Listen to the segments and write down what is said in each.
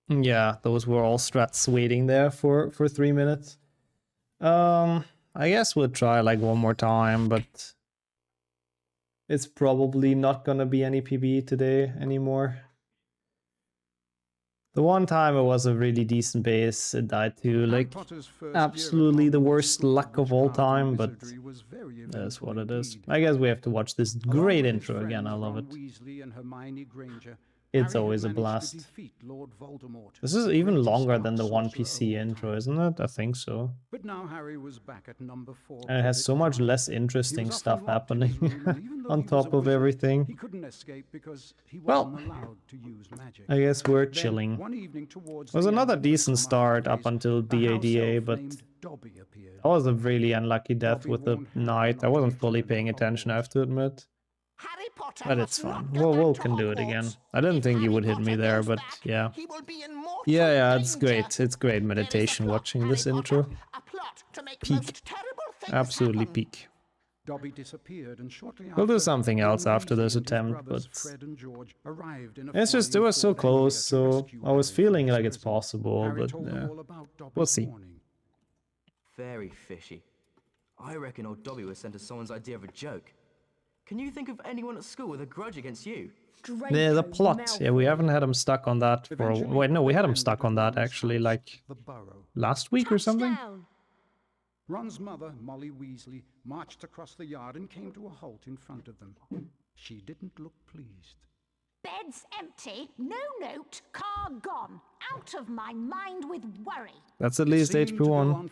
Yeah, those were all strats waiting there for 3 minutes. I guess we'll try like one more time, but it's probably not gonna be any PB today anymore. The one time it was a really decent base, it died too, like absolutely the worst luck of all time, but that's what it is. I guess we have to watch this great intro again, I love it. It's always a blast. This is even longer than the One PC intro, isn't it? I think so. But now Harry was back at number 4. And it has so much less interesting stuff happening on top of everything. He couldn't escape because he wasn't allowed to use magic. I guess we're chilling. It was another decent start up until DADA, but that was a really unlucky death with the knight. I wasn't fully paying attention, I have to admit. But it's fine. We'll can do it again. I didn't think you would hit me there, but yeah. Yeah, it's great. It's great meditation watching this intro. Peak. Absolutely peak. We'll do something else after this attempt, but it's just, it was so close, so I was feeling like it's possible, but yeah, we'll see. Very fishy. I reckon old Dobby was sent as someone's idea of a joke. Can you think of anyone at school with a grudge against you? Yeah, the plot. Yeah, we haven't had him stuck on that for a... Wait, no, we had him stuck on that actually, like, last week or something? Ron's mother, Molly Weasley, marched across the yard and came to a halt in front of them. She didn't look pleased. Bed's empty, no note, car gone. Out of my mind with worry. That's at least HP1.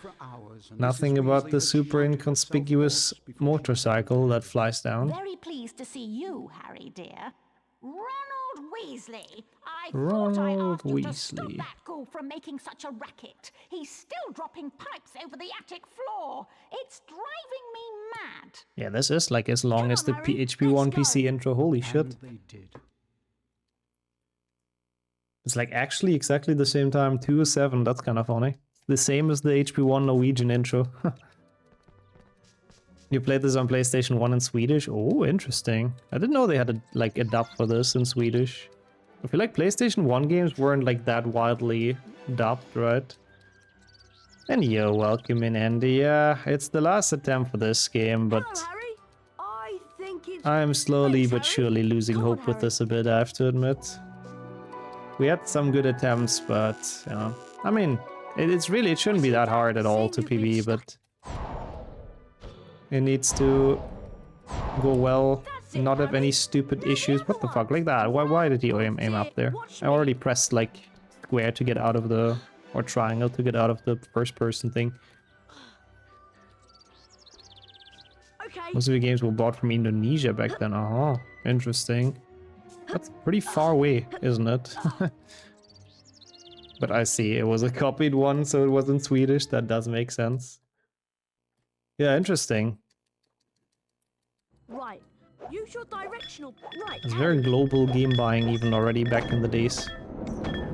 Nothing about the super inconspicuous motorcycle that flies down. Very pleased to see you, Harry dear. Ronald Weasley. I thought I asked you to stop that ghoul from making such a racket. He's still dropping pipes over the attic floor. It's driving me mad. Yeah, this is like as long as the HP1 PC intro. Holy shit. They did. It's like actually exactly the same time, 2:07, that's kind of funny. The same as the HP1 Norwegian intro. You played this on PlayStation 1 in Swedish? Oh, interesting. I didn't know they had a, like, a dub for this in Swedish. I feel like PlayStation 1 games weren't like that widely dubbed, right? And yo, welcome in, Andy. Yeah, it's the last attempt for this game, but I'm slowly but surely losing hope with this a bit, I have to admit. We had some good attempts, but, you know, I mean, it shouldn't be that hard at all to PB, but it needs to go well, not have any stupid issues. What the fuck, like that? Why did he aim up there? I already pressed, like, square to get out of the, or triangle to get out of the first person thing. Most of the games were bought from Indonesia back then. Interesting. That's pretty far away, isn't it? But I see, it was a copied one, so it was in Swedish. That does make sense. Yeah, interesting. Right. Use your directional right. It's very global game buying even already back in the days.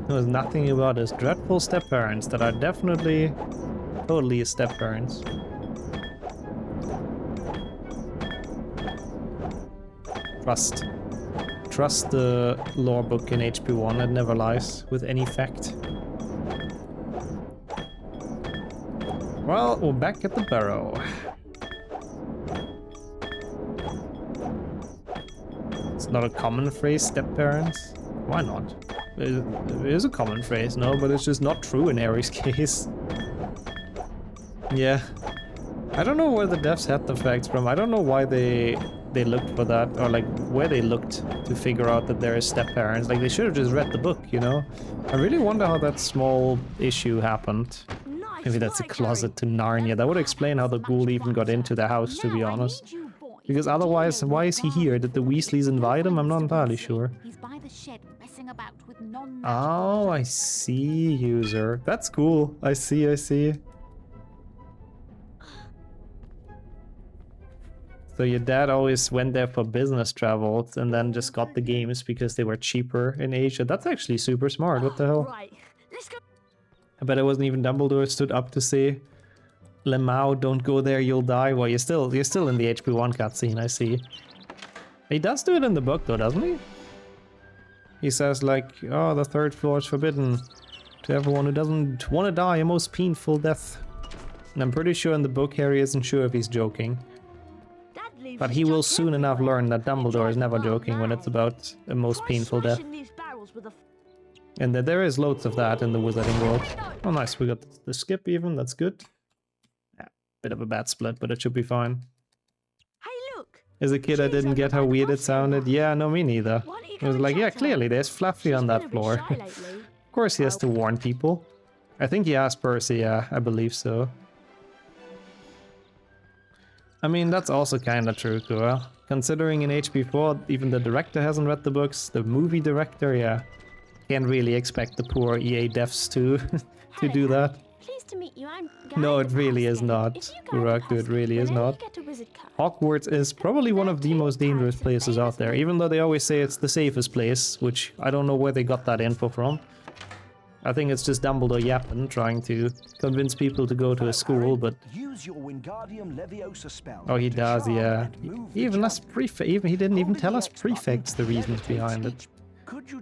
There was nothing about his dreadful step-parents that are definitely totally his step-parents. Trust the lore book in HP1, it never lies with any fact. Well, we're back at the barrow. It's not a common phrase, step-parents. Why not? It is a common phrase, no, but it's just not true in Harry's case. Yeah. I don't know where the devs had the facts from. I don't know why they looked for that, or like where they looked to figure out that there is step-parents. Like they should have just read the book, you know? I really wonder how that small issue happened. Maybe that's a closet to Narnia. That would explain how the ghoul even got into the house, to be honest. Because otherwise, why is he here? Did the Weasleys invite him? I'm not entirely sure. Oh, I see, user. That's cool. I see. So your dad always went there for business travels and then just got the games because they were cheaper in Asia. That's actually super smart. What the hell? Right. Let's go. I bet it wasn't even Dumbledore stood up to say, Lemao, don't go there, you'll die. Well, you're still in the HP1 cutscene, I see. He does do it in the book though, doesn't he? He says like, oh, the third floor is forbidden. To everyone who doesn't want to die a most painful death. And I'm pretty sure in the book Harry isn't sure if he's joking. Dad leaves But the he will junk soon enough everywhere. learn that Dumbledore is never joking when it's about a most Try painful death. smashing these barrels with a And that there is loads of that in the Wizarding World. Oh nice, we got the skip even, that's good. Yeah, bit of a bad split, but it should be fine. Hey, look. As a kid I didn't get how weird it sounded. Yeah, no me neither. Why don't you I go was and like, yeah, chat to her? clearly there's Fluffy on She's that been a bit floor. shy lately. Of course he has to warn people. I think he asked Percy, yeah, I believe so. I mean, that's also kinda true, Kura. Considering in HP4, even the director hasn't read the books, the movie director, yeah. Can't really expect the poor EA devs to to do that. Pleased to meet you. I'm No, it really is not. Kuraktu, it really is not. Hogwarts is probably one of the most dangerous places out there, even though they always say it's the safest place, which I don't know where they got that info from. I think it's just Dumbledore yapping, trying to convince people to go to a school, but... Use your Wingardium Leviosa spell. Oh, he to does, charm yeah. and move He the even he didn't even tell us X button prefects the reasons levitates behind it. each- Could you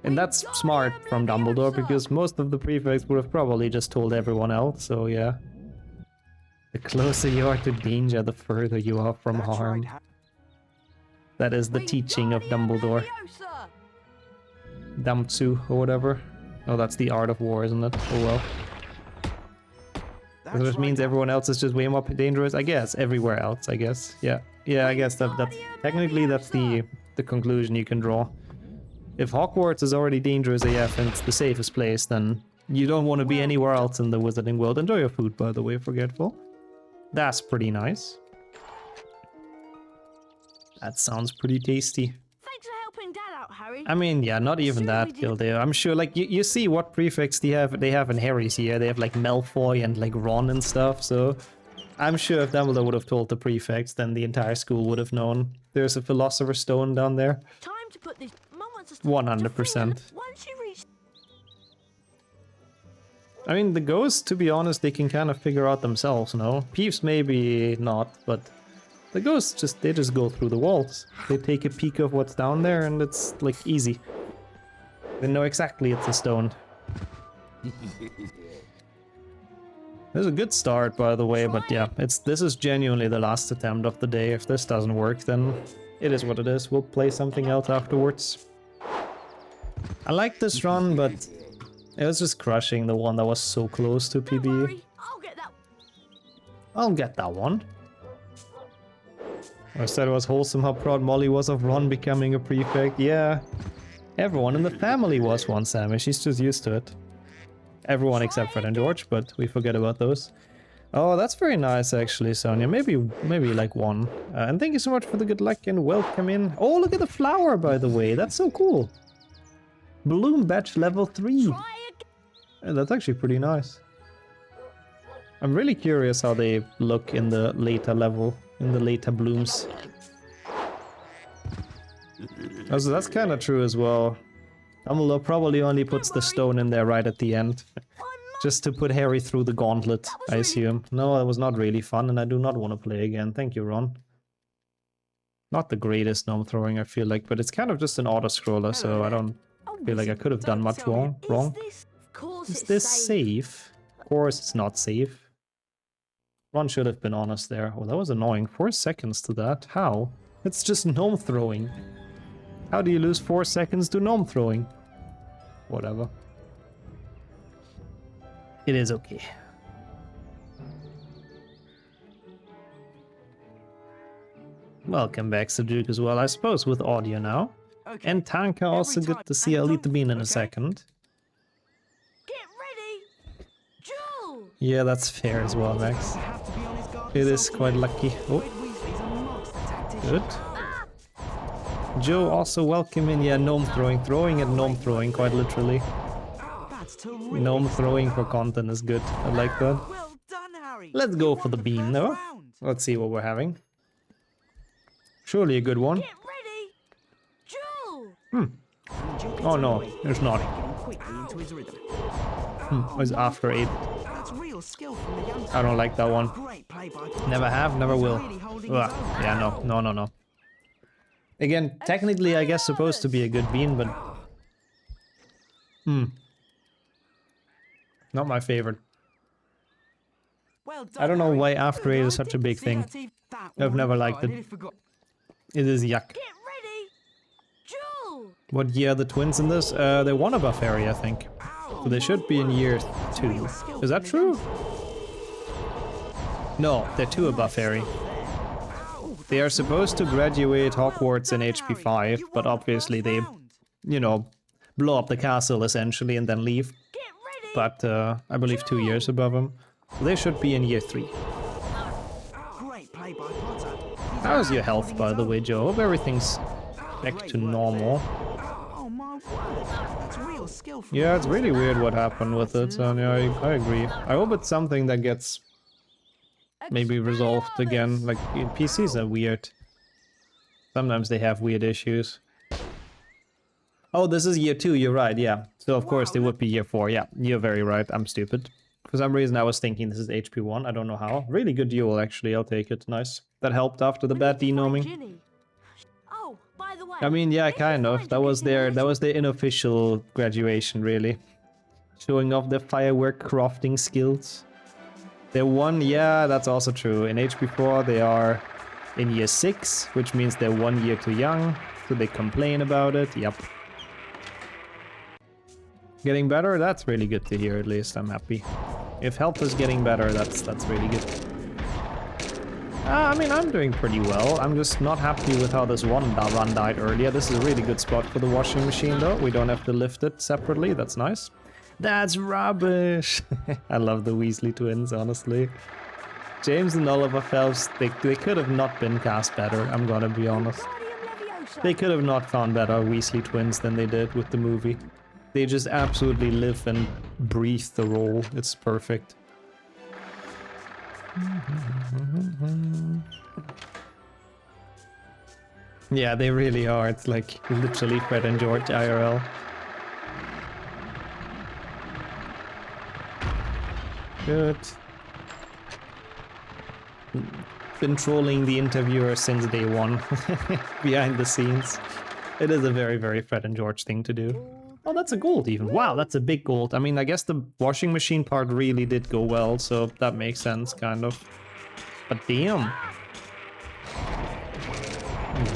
And that's smart from Dumbledore, because most of the prefects would have probably just told everyone else, so yeah. The closer you are to danger, the further you are from That's harm. right. That is the teaching of Dumbledore. Damtsu, or whatever. Oh, that's the art of war, isn't it? Oh well. That's Which right, means Harry. everyone else is just way more dangerous, I guess. Everywhere else, I guess. Yeah. Yeah, I guess that's technically that's the conclusion you can draw. If Hogwarts is already dangerous AF and it's the safest place, then you don't want to be anywhere else in the Wizarding World. Enjoy your food, by the way, Forgetful. That's pretty nice. That sounds pretty tasty. Thanks for helping Dad out, Harry. I mean, yeah, not even Sure that, we did. Kildare. I'm sure, like, you see what prefects they have in Harry's here. They have, like, Malfoy and, like, Ron and stuff, so... I'm sure if Dumbledore would have told the prefects, then the entire school would have known. There's a Philosopher's Stone down there. Time to put this. Mum wants us 100%. Once you reach. I mean, the ghosts, to be honest, they can kind of figure out themselves, no? Peeves maybe not, but... The ghosts, they just go through the walls. They take a peek of what's down there, and it's, like, easy. They know exactly it's a stone. There's a good start, by the way, but yeah, this is genuinely the last attempt of the day. If this doesn't work, then it is what it is. We'll play something else afterwards. I like this run, but it was just crushing the one that was so close to Don't PB. worry, I'll get that. I'll get that one. I said it was wholesome how proud Molly was of Ron becoming a prefect. Yeah, everyone in the family was one, Sammy. She's just used to it. Everyone except Fred and George, but we forget about those. Oh, that's very nice, actually, Sonia. Maybe like one. And thank you so much for the good luck and welcome in. Oh, look at the flower, by the way. That's so cool. Bloom Batch level 3. That's actually pretty nice. I'm really curious how they look in the later level, in the later blooms. Also, that's kind of true as well. Dumbledore probably only puts the stone in there right at the end. Just to put Harry through the gauntlet, I assume. No, that was not really fun, and I do not want to play again. Thank you, Ron. Not the greatest gnome throwing, I feel like, but it's kind of just an auto-scroller, so I don't feel like I could have done much wrong. Is this safe? Of course it's not safe. Ron should have been honest there. Oh, that was annoying. 4 seconds to that. How? It's just gnome throwing. How do you lose 4 seconds to gnome throwing? Whatever. It is okay. Welcome back, Sajuk, as well, I suppose, with audio now. Okay. And Tanka, also Every good to time. see. I'll And eat the bean in a okay. second. Get ready, Jewel. Yeah, that's fair as well, Max. Have to be on his guard It for is something. quite lucky. Oh, Fred Weasley's a master tactician. good. Joe also welcome in. Yeah, gnome throwing and gnome throwing, quite literally. That's terrific. Gnome throwing for content is good. I like that. Well done, Harry. Let's go You for won the bean, first though. round. Let's see what we're having. Surely a good one. Get ready, Jewel. And Joe gets Oh no, away, there's not. getting quickly into his rhythm. It was after 8. That's real skill from the young. I don't like that one. Great play by Potter. Never have, never He's will. really holding Ugh, his own. yeah, no. Again, technically I guess supposed to be a good bean, but... Not my favorite. Well done, I don't know Harry. why After Good Eight is such a idea. big See thing. that TV that I've one? never Oh, liked I it. nearly forgot. It is yuck. Get ready. Jewel. What year are the twins in this? They're one above Harry, I think. So they should be in year 2. Is that true? No, they're 2 above Harry. They are supposed to graduate Hogwarts in HP 5, but obviously they, you know, blow up the castle essentially and then leave. Get ready. But I believe 2 years above them. So they should be in year 3. Great play by Potter. How's your health, by the way, Joe? Hope everything's back to normal. Oh my word. That's real skill from Yeah, it's really weird what happened with it, and yeah, I agree. I hope it's something that gets maybe resolved again. Like, PCs are weird. Sometimes they have weird issues. Oh, this is year 2, you're right, yeah. So of course they would be year 4, yeah. You're very right, I'm stupid. For some reason I was thinking this is HP 1, I don't know how. Really good duel, actually, I'll take it, nice. That helped after the We bad need to find denoming. Ginny. Oh, by the way. I mean, yeah, maybe kind of. find That you was getting their little. unofficial graduation, really. Showing off their firework crafting skills. They're 1, yeah, that's also true. In HP 4 they are in year 6, which means they're 1 year too young, so they complain about it, yep. Getting better? That's really good to hear, at least, I'm happy. If health is getting better, that's really good. I mean, I'm doing pretty well. I'm just not happy with how this run died earlier. This is a really good spot for the washing machine, though. We don't have to lift it separately. That's nice. That's rubbish. I love the Weasley twins, honestly. James and Oliver Phelps, they could have not been cast better, I'm gonna be honest. Wingardium Leviosa. They could have not found better Weasley twins than they did with the movie. They just absolutely live and breathe the role. It's perfect. Yeah, they really are. It's like literally Fred and George IRL. Good. Been trolling the interviewer since day 1. Behind the scenes. It is a very, very Fred and George thing to do. Oh, that's a gold even. Wow, that's a big gold. I mean, I guess the washing machine part really did go well, so that makes sense, kind of. But damn.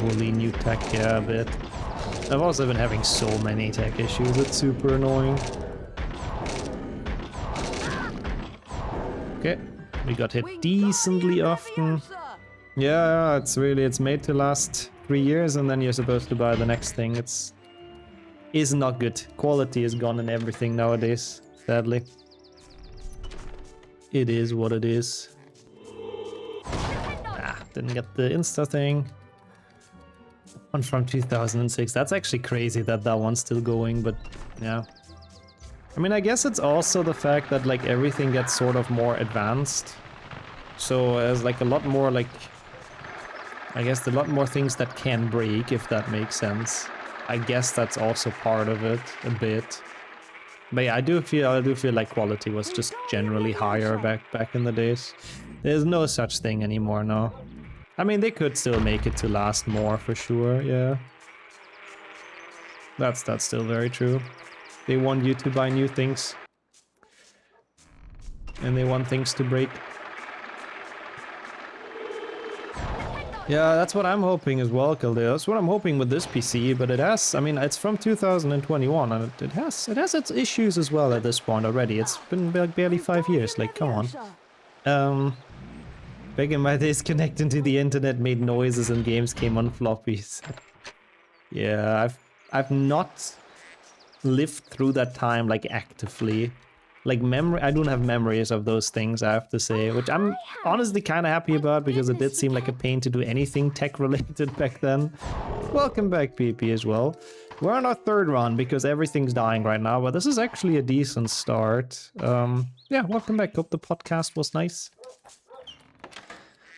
Woolly new tech, yeah, a bit. I've also been having so many tech issues, it's super annoying. Okay, we got hit decently often. Yeah, it's made to last 3 years and then you're supposed to buy the next thing. Is not good. Quality is gone in everything nowadays, sadly. It is what it is. Ah, didn't get the Insta thing. One from 2006. That's actually crazy that that one's still going, but yeah. I mean, I guess it's also the fact that like everything gets sort of more advanced. So there's like a lot more like, I guess a lot more things that can break, if that makes sense. I guess that's also part of it a bit. But yeah, I do feel like quality was just generally higher back in the days. There's no such thing anymore now. I mean, they could still make it to last more for sure, yeah. That's still very true. They want you to buy new things. And they want things to break. Yeah, that's what I'm hoping as well, Kildare. That's what I'm hoping with this PC, but it has, I mean, it's from 2021, and it has its issues as well at this point already. It's been like barely 5 years, like, come on. Back in my days, connecting to the internet made noises and games came on floppies. Yeah, I've not lived through that time, like, actively. Like, I don't have memories of those things, I have to say, which I'm honestly kind of happy about, because it did seem like a pain to do anything tech-related back then. Welcome back, PP, as well. We're on our 3rd run, because everything's dying right now, but this is actually a decent start. Yeah, welcome back. Hope the podcast was nice.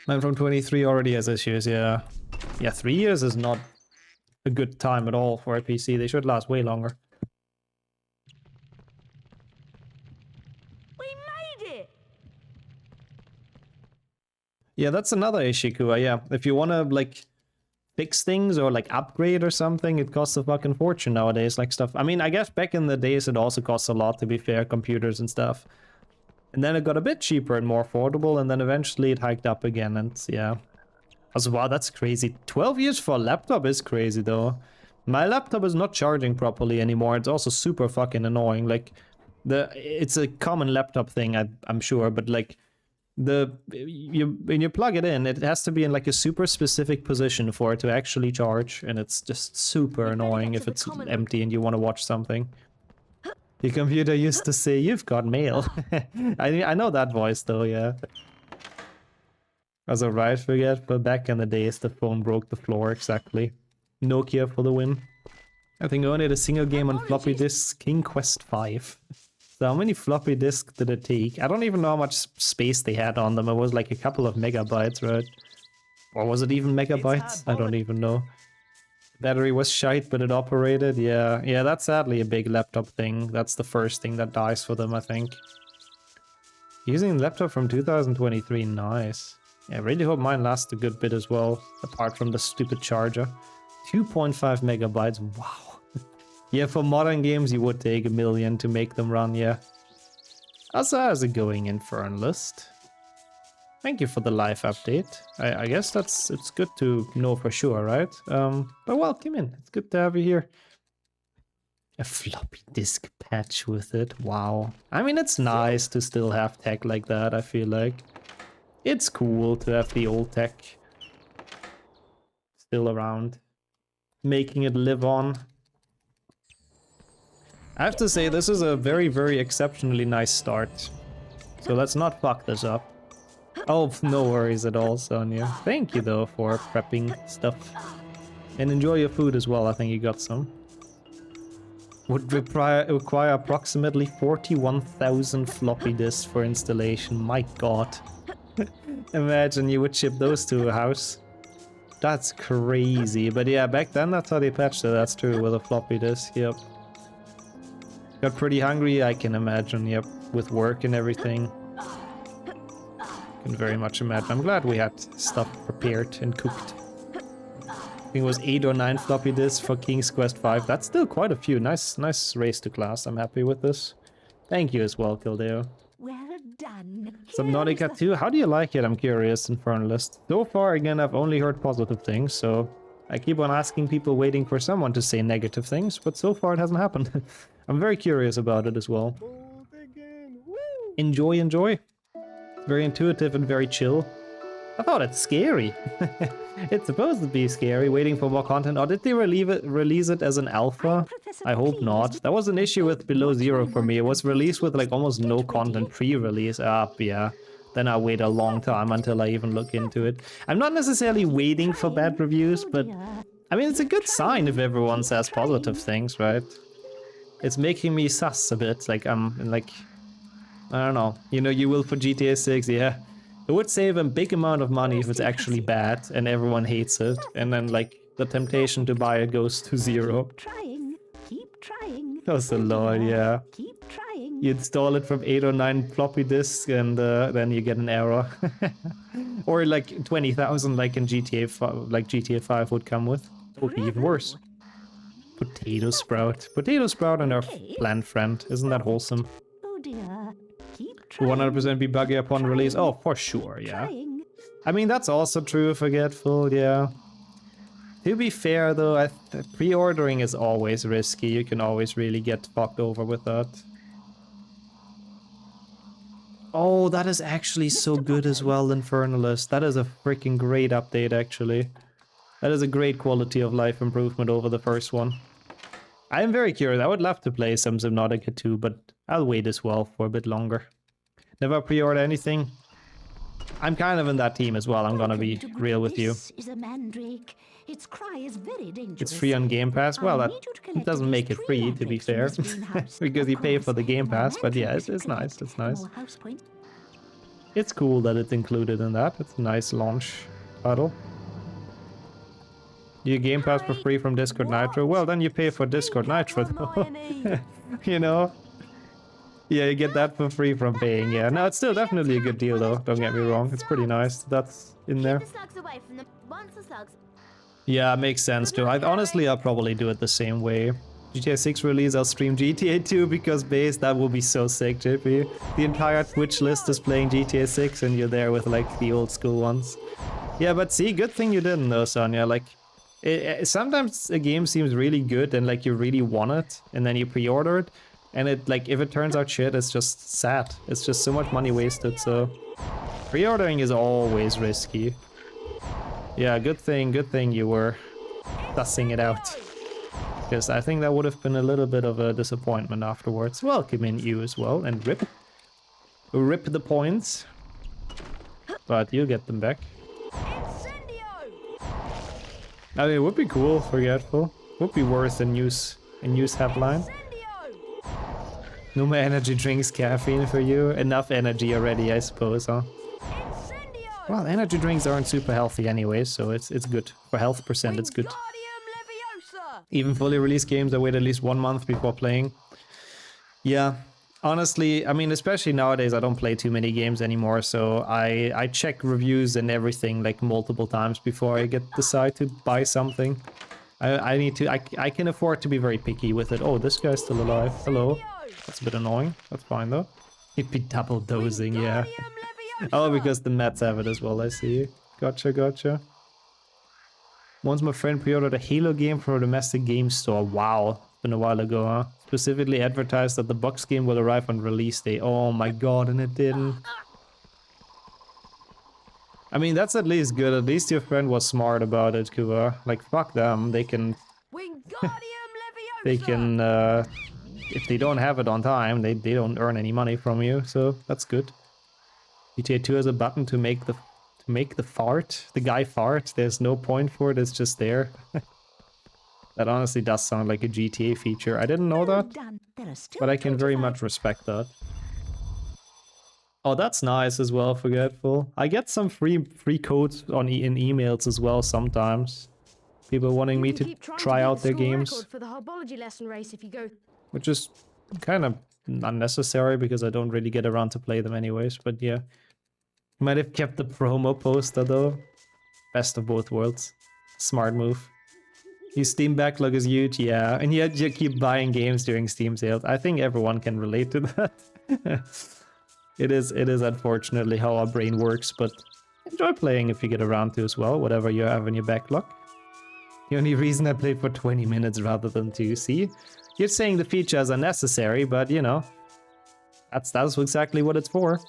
Man from 23 already has issues, yeah. Yeah, 3 years is not a good time at all for a PC. They should last way longer. Yeah, that's another issue, Kua, yeah. If you want to, like, fix things or like upgrade or something, it costs a fucking fortune nowadays, like stuff. I mean, I guess back in the days it also costs a lot, to be fair, computers and stuff. And then it got a bit cheaper and more affordable, and then eventually it hiked up again, and yeah. Also, wow, that's crazy. 12 years for a laptop is crazy, though. My laptop is not charging properly anymore. It's also super fucking annoying. Like, it's a common laptop thing, I'm sure, but like, when you plug it in, it has to be in like a super specific position for it to actually charge, and it's just super annoying if it's empty and you want to watch something. Your computer used to say, "You've got mail." I know that voice though, yeah. Also, right, forget, but back in the days the phone broke the floor, exactly. Nokia for the win. I think I only had a single game on floppy disk, King Quest 5. So how many floppy disks did it take? I don't even know how much space they had on them. It was like a couple of megabytes, right? Or was it even megabytes? I don't even know. Battery was shite, but it operated. Yeah, that's sadly a big laptop thing. That's the first thing that dies for them, I think. Using a laptop from 2023, nice. Yeah, I really hope mine lasts a good bit as well, apart from the stupid charger. 2.5 megabytes, wow. Yeah, for modern games you would take 1 million to make them run, yeah. Also, how's it going, Infernalist? Thank you for the live update. I guess it's good to know for sure, right? But welcome in, it's good to have you here. A floppy disk patch with it, wow. I mean, it's nice to still have tech like that, I feel like. It's cool to have the old tech still around, making it live on. I have to say, this is a very, very exceptionally nice start. So let's not fuck this up. Oh, no worries at all, Sonia. Thank you, though, for prepping stuff. And enjoy your food as well, I think you got some. Would require approximately 41,000 floppy disks for installation, my god. Imagine you would ship those to a house. That's crazy, but yeah, back then that's how they patched it, that's true, with a floppy disk, yep. Got pretty hungry, I can imagine, yep, with work and everything. Can very much imagine. I'm glad we had stuff prepared and cooked. I think it was 8 or 9 floppy disks for King's Quest 5. That's still quite a few. Nice race to class. I'm happy with this. Thank you as well, Kildeo. Well done. Subnautica 2, how do you like it? I'm curious, Infernalist. So far, again, I've only heard positive things, so I keep on asking people, waiting for someone to say negative things, but so far it hasn't happened. I'm very curious about it as well. Enjoy. Very intuitive and very chill. I thought it's scary. It's supposed to be scary, waiting for more content. Or did they release it as an alpha? I hope not. That was an issue with Below Zero for me. It was released with like almost no content pre-release. Yeah. Then I wait a long time until I even look into it. I'm not necessarily waiting for bad reviews, but I mean, it's a good sign if everyone says positive things, right? It's making me sus a bit. Like, I don't know. You know, you will for GTA 6, yeah. It would save a big amount of money if it's actually bad and everyone hates it. And then, like, the temptation to buy it goes to zero. Keep trying. Oh, the lord, yeah. Keep trying. You install it from 8 or 9 floppy disks and then you get an error. Or like 20,000 like in GTA 5 would come with. It would be even worse. Potato Sprout. Potato Sprout and our plant friend. Isn't that wholesome? Oh dear. Keep trying. 100% be buggy upon release. Oh, for sure, yeah. I mean, that's also true, Forgetful, yeah. To be fair, though, pre-ordering is always risky. You can always really get fucked over with that. Oh, that is actually so good as well, Infernalist. That is a freaking great update, actually. That is a great quality of life improvement over the first one. I am very curious. I would love to play some Subnautica 2, but I'll wait as well for a bit longer. Never pre-order anything. I'm kind of in that team as well, I'm gonna be real with you. Is a mandrake. Its cry is very dangerous. It's free on Game Pass. Well, that doesn't make it free, to be fair, because you pay for the Game Pass, but yeah, it's nice, it's nice. It's cool that it's included in that. It's a nice launch title. You Game Pass for free from Discord Nitro? Well, then you pay for Discord Nitro, though. You know? Yeah, you get that for free from paying, yeah. No, it's still definitely a good deal, though. Don't get me wrong. It's pretty nice. That's in there. Yeah, makes sense too. Honestly, I'll probably do it the same way. GTA 6 release, I'll stream GTA 2 because base, that will be so sick, JP. The entire Twitch list is playing GTA 6 and you're there with like the old school ones. Yeah, but see, good thing you didn't though, Sonia. Like, sometimes a game seems really good and like you really want it and then you pre-order it and it like, if it turns out shit, it's just sad. It's just so much money wasted, so pre-ordering is always risky. Yeah, good thing you were sussing it out. Because I think that would have been a little bit of a disappointment afterwards. Welcome in you as well, and rip the points. But you'll get them back. I mean, it would be cool, forgetful. Would be worth a news headline. No more energy drinks, caffeine for you. Enough energy already, I suppose, huh? Well, energy drinks aren't super healthy anyway, so it's good. For health percent, it's good. Even fully released games, I wait at least 1 month before playing. Yeah, honestly, I mean, especially nowadays, I don't play too many games anymore, so I check reviews and everything like multiple times before I decide to buy something. I can afford to be very picky with it. Oh, this guy's still alive. Hello. That's a bit annoying. That's fine though. He'd be double dosing, yeah. Oh, because the Mets have it as well, I see. Gotcha. Once my friend pre-ordered a Halo game from a domestic game store. Wow, been a while ago, huh? Specifically advertised that the box game will arrive on release day. Oh my god, and it didn't. I mean, that's at least good. At least your friend was smart about it, Kuba. Like, fuck them. They can... they can, if they don't have it on time, they don't earn any money from you, so that's good. GTA 2 has a button to make the guy fart. There's no point for it, it's just there. That honestly does sound like a GTA feature. I didn't know that, but I can very much respect that. Oh, that's nice as well, Forgetful. I get some free codes in emails as well sometimes. People wanting me to try out their games. Which is kind of unnecessary because I don't really get around to play them anyways, but yeah. Might have kept the promo poster though. Best of both worlds. Smart move. Your Steam backlog is huge, yeah, and yet you keep buying games during Steam sales. I think everyone can relate to that. It is unfortunately how our brain works, but enjoy playing if you get around to as well, whatever you have in your backlog. The only reason I played for 20 minutes rather than 2, see? You're saying the features are necessary, but you know, that's exactly what it's for.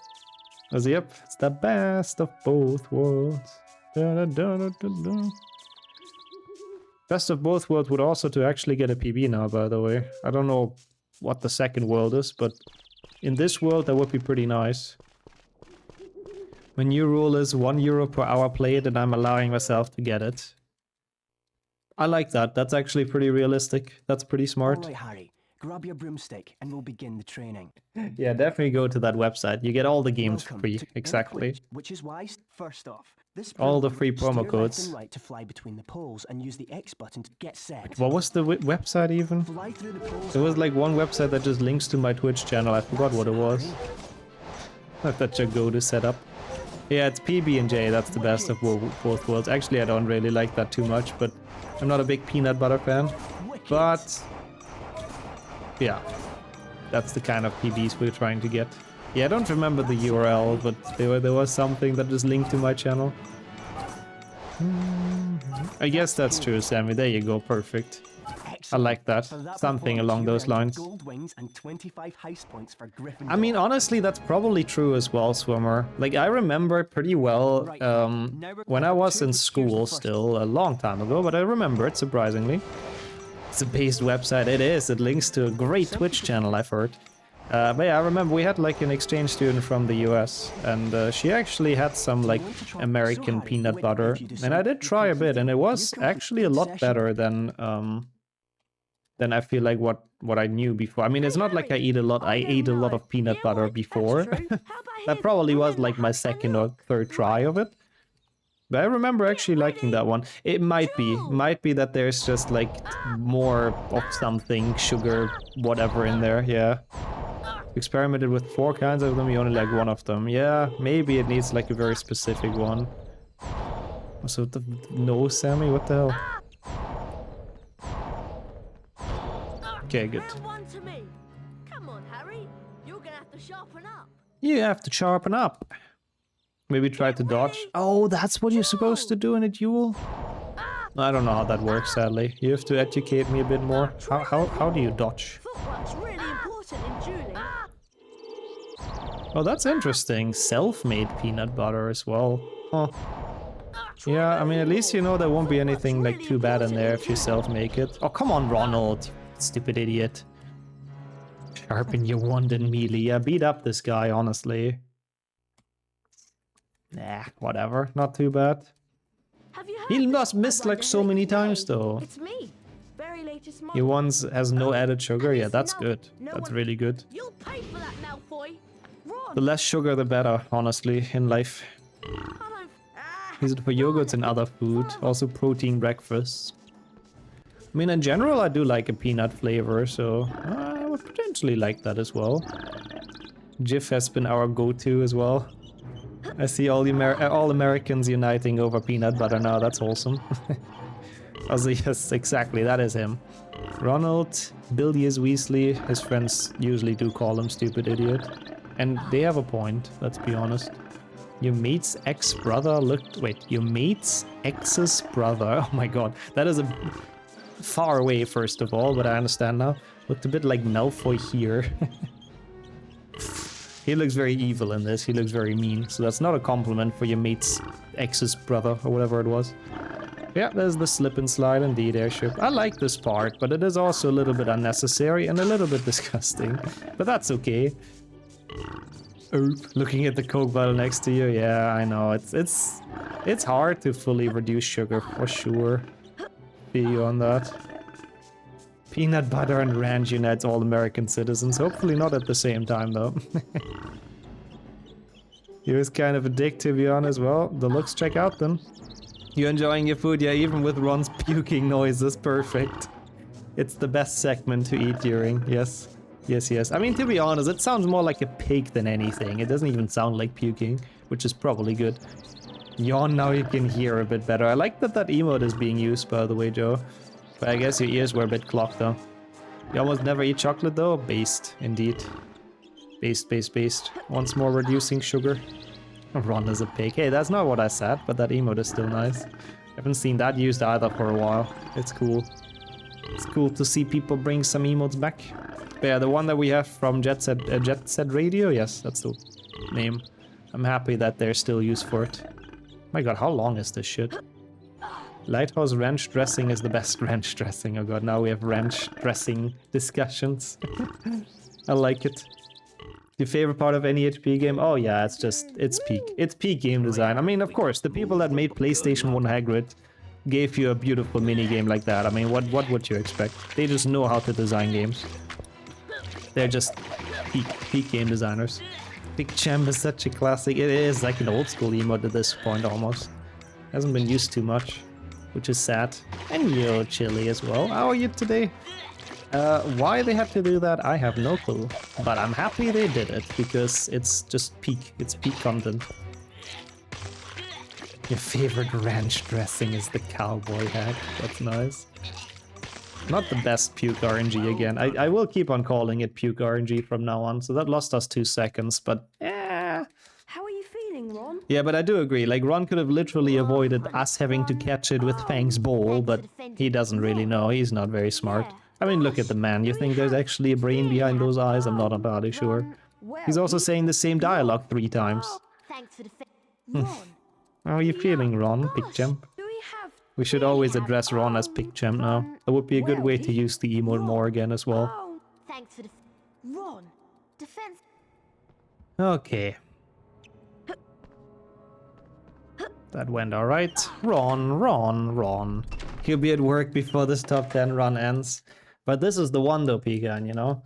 Because yep, it's the best of both worlds. Da, da, da, da, da. Best of both worlds would also to actually get a PB now, by the way. I don't know what the second world is, but in this world that would be pretty nice. My new rule is €1 per hour played and I'm allowing myself to get it. I like that. That's actually pretty realistic. That's pretty smart. All right, Harry. Grab your broomstick and we'll begin the training. Yeah, definitely go to that website. You get all the games free. Exactly. Which is why, first off, this all the free promo codes. Left and right to fly between the poles and use the X button to get set. What was the website even? Fly through the poles. There was like one website that just links to my Twitch channel. I forgot what it was. That's your go-to setup. Yeah, it's PB&J. That's the best of both worlds. Actually, I don't really like that too much, but I'm not a big peanut butter fan. But yeah, that's the kind of PBs we're trying to get. Yeah, I don't remember the URL, but there was something that was linked to my channel. I guess that's true, Sammy. There you go, perfect. I like that. Something along those lines. I mean, honestly, that's probably true as well, Swimmer. Like, I remember pretty well when I was in school still, a long time ago, but I remember it, surprisingly. It's a based website. It is. It links to a great Twitch channel, I've heard. But yeah, I remember we had like an exchange student from the US, and she actually had some like American peanut butter, and I did try a bit, and it was actually a lot better than I feel like what I knew before. I mean, it's not like I ate a lot of peanut butter before. That probably was like my second or third try of it. But I remember actually liking that one. It might be that there's just like more of something, sugar, whatever in there, yeah. Experimented with 4 kinds of them, you only like one of them. Yeah, maybe it needs like a very specific one. So no, Sammy, what the hell? Okay, good. One to me. Come on, Harry. You're gonna have to sharpen up. You have to sharpen up. Maybe try to dodge. Oh, that's what you're supposed to do in a duel? I don't know how that works, sadly. You have to educate me a bit more. How do you dodge? Footwork's really important in dueling. Oh, that's interesting. Self-made peanut butter as well. Huh. Yeah, I mean, at least you know there won't be anything like too bad in there if you self-make it. Oh, come on, Ronald. Stupid idiot. Sharpen your wand and melee. Yeah, beat up this guy, honestly. Nah, whatever. Not too bad. He must missed like so many times though. It's me. Very latest He once has no added sugar. Yeah, that's good. That's really good. You'll pay for that, Malfoy. Ron. The less sugar, the better, honestly, in life. Use it for yogurts and other food. Also protein breakfasts. I mean, in general, I do like a peanut flavor, so I would potentially like that as well. Jif has been our go-to as well. I see all Americans uniting over peanut butter now. That's wholesome. Also, yes, exactly. That is him. Ronald, Billius Weasley. His friends usually do call him stupid idiot. And they have a point, let's be honest. Your mate's ex-brother looked... Wait, your mate's ex's brother? Oh my god. That is a... far away, first of all, but I understand now. Looked a bit like Malfoy here. He looks very evil in this. He looks very mean. So that's not a compliment for your mate's ex's brother or whatever it was. Yeah, there's the slip and slide indeed airship. I like this part, but it is also a little bit unnecessary and a little bit disgusting. But that's okay. Looking at the Coke bottle next to you, yeah, I know. It's hard to fully reduce sugar for sure. Feel you on that. Peanut butter and ranch unites all American citizens. Hopefully not at the same time, though. He was kind of a dick, to be honest. Well, the looks check out then. You enjoying your food? Yeah, even with Ron's puking noises. Perfect. It's the best segment to eat during. Yes. Yes, yes. I mean, to be honest, it sounds more like a pig than anything. It doesn't even sound like puking, which is probably good. Yawn, now you can hear a bit better. I like that emote is being used, by the way, Joe. But I guess your ears were a bit clogged, though. You almost never eat chocolate, though? Based, indeed. Based. Once more reducing sugar. Ron is a pig. Hey, that's not what I said, but that emote is still nice. Haven't seen that used either for a while. It's cool. It's cool to see people bring some emotes back. But yeah, the one that we have from Jet Set Radio, yes, that's the name. I'm happy that they're still used for it. My god, how long is this shit? Lighthouse ranch dressing is the best ranch dressing. Oh god, now we have ranch dressing discussions. I like it. Your favorite part of any HP game? Oh yeah, it's peak. It's peak game design. I mean, of course, the people that made PlayStation 1 Hagrid gave you a beautiful minigame like that. I mean, what would you expect? They just know how to design games. They're just peak game designers. Big Champ is such a classic. It is like an old school emote at this point almost. Hasn't been used too much, which is sad. And yo, Chili as well. How are you today? Why they had to do that, I have no clue. But I'm happy they did it, because it's just peak. It's peak content. Your favorite ranch dressing is the cowboy hat. That's nice. Not the best puke RNG again. I will keep on calling it puke RNG from now on. So that lost us 2 seconds, but How are you feeling, Ron? yeah, but I do agree. Like, Ron could have literally avoided us having to catch it with Fang's bowl, but he doesn't really know. He's not very smart. I mean, look at the man. You think there's actually a brain behind those eyes? I'm not entirely sure. He's also saying the same dialogue 3 times. Thanks for the Ron. How are you feeling, Ron, PigChamp? We should always address Ron as PigChamp now. That would be a good way to use the emote more again as well. Thanks for the Ron. Defense. Okay. That went alright. Ron. He'll be at work before this top 10 run ends. But this is the one though, Pegan, you know?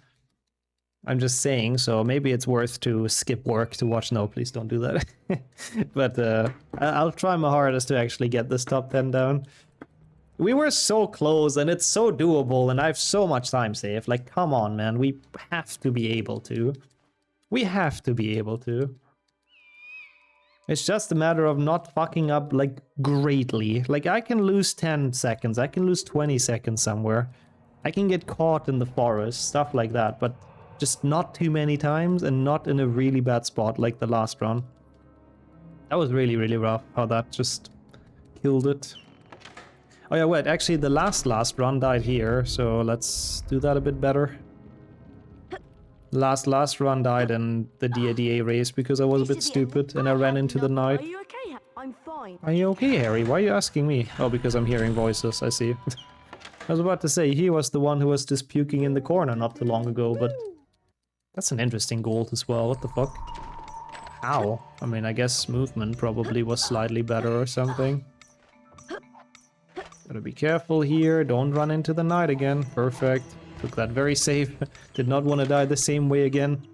I'm just saying, so maybe it's worth to skip work to watch. No, please don't do that. But I'll try my hardest to actually get this top 10 down. We were so close and it's so doable and I have so much time saved. Like, come on, man. We have to be able to. We have to be able to. It's just a matter of not fucking up, like, greatly. Like, I can lose 10 seconds, I can lose 20 seconds somewhere. I can get caught in the forest, stuff like that, but just not too many times and not in a really bad spot like the last run. That was really, really rough, how that just killed it. Oh yeah, wait, actually the last run died here, so let's do that a bit better. Last run died in the DADA race because I was a bit stupid and I ran into the Are knight. you okay? I'm fine. Are you okay, Harry? Why are you asking me? Oh, because I'm hearing voices, I see. I was about to say, he was the one who was just puking in the corner not too long ago, but... That's an interesting gold as well, what the fuck? How? I mean, I guess movement probably was slightly better or something. Gotta be careful here, don't run into the knight again. Perfect. Took that very safe. Did not want to die the same way again.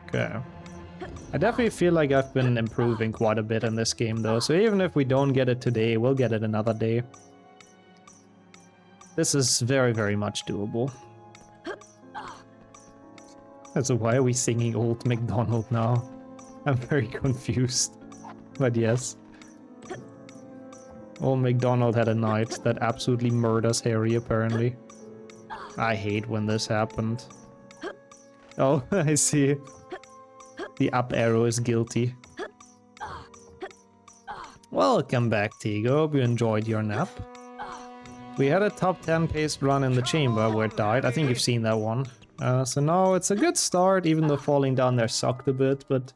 Okay. I definitely feel like I've been improving quite a bit in this game though, so even if we don't get it today, we'll get it another day. This is very, very much doable. So why are we singing Old MacDonald now? I'm very confused. But yes. Old MacDonald had a knight that absolutely murders Harry, apparently. I hate when this happened. Oh, I see. The up arrow is guilty. Welcome back, Tigo. Hope you enjoyed your nap. We had a top 10 paced run in the chamber where it died. I think you've seen that one. So now it's a good start, even though falling down there sucked a bit, but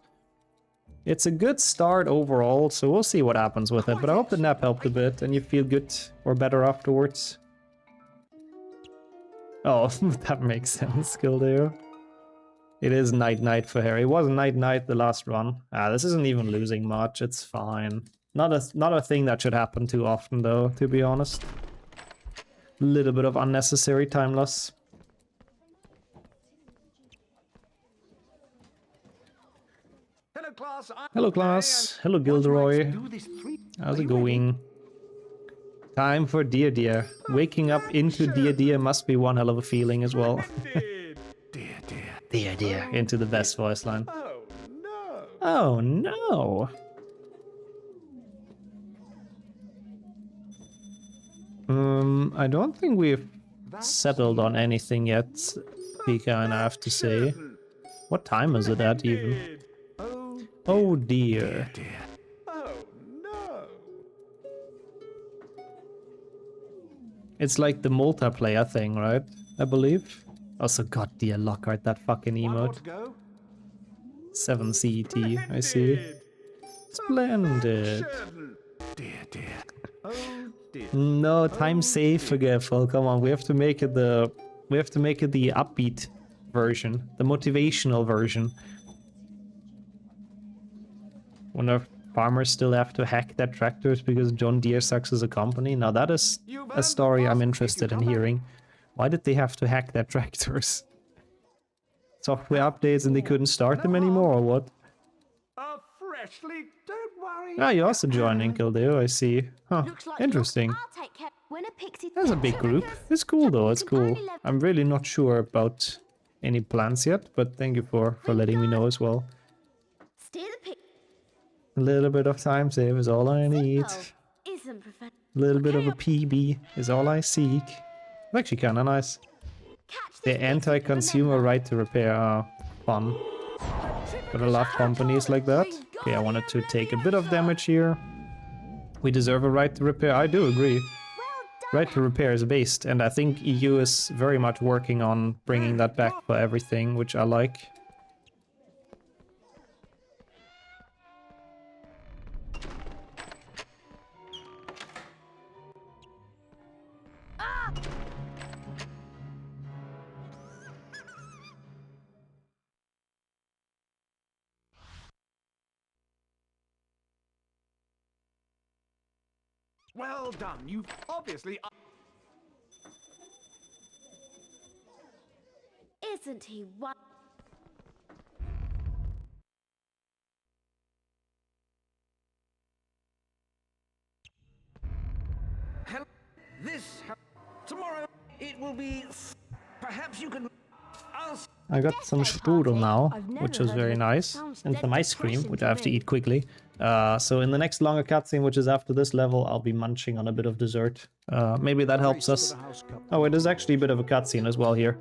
it's a good start overall, so we'll see what happens with it. But I hope the nap helped a bit and you feel good or better afterwards. Oh, that makes sense, Kildare. It is night-night for Harry. It was night-night the last run. This isn't even losing much, it's fine. Not a thing that should happen too often though, to be honest. Little bit of unnecessary time loss. Hello class. Hello Gilderoy. How's it going? Time for Dear Dear. Waking up into Dear Dear must be one hell of a feeling as well. Dear Dear. Into the best voice line. Oh no. I don't think we've settled on anything yet, Pika, and I have to say. What time is it at even? Oh dear. It's like the multiplayer thing, right? I believe. Also, god dear Lockhart, that fucking emote. 7 CET, I see. Splendid. No, time save forgetful. Come on, we have to make it the upbeat version, the motivational version. Wonder if farmers still have to hack their tractors because John Deere sucks as a company. Now that is a story I'm interested in hearing. Why did they have to hack their tractors? Software updates and they couldn't start them anymore, or what? Ah, you're also joining, Kildare, I see. Huh, interesting. That's a big group. It's cool though, it's cool. I'm really not sure about any plans yet, but thank you for letting me know as well. A little bit of time save is all I need. A little bit of a PB is all I seek. It's actually kinda nice. The anti-consumer right to repair are fun. But I love companies like that. Okay, I wanted to take a bit of damage here. We deserve a right to repair. I do agree. Right to repair is based, and I think EU is very much working on bringing that back for everything, which I like. Well done. You've obviously... Isn't he one? This... Tomorrow it will be... Perhaps you can... I got some strudel now, which is very nice, and some ice cream, which I have to eat quickly. So in the next longer cutscene, which is after this level, I'll be munching on a bit of dessert. Maybe that helps us. Oh, it is actually a bit of a cutscene as well here.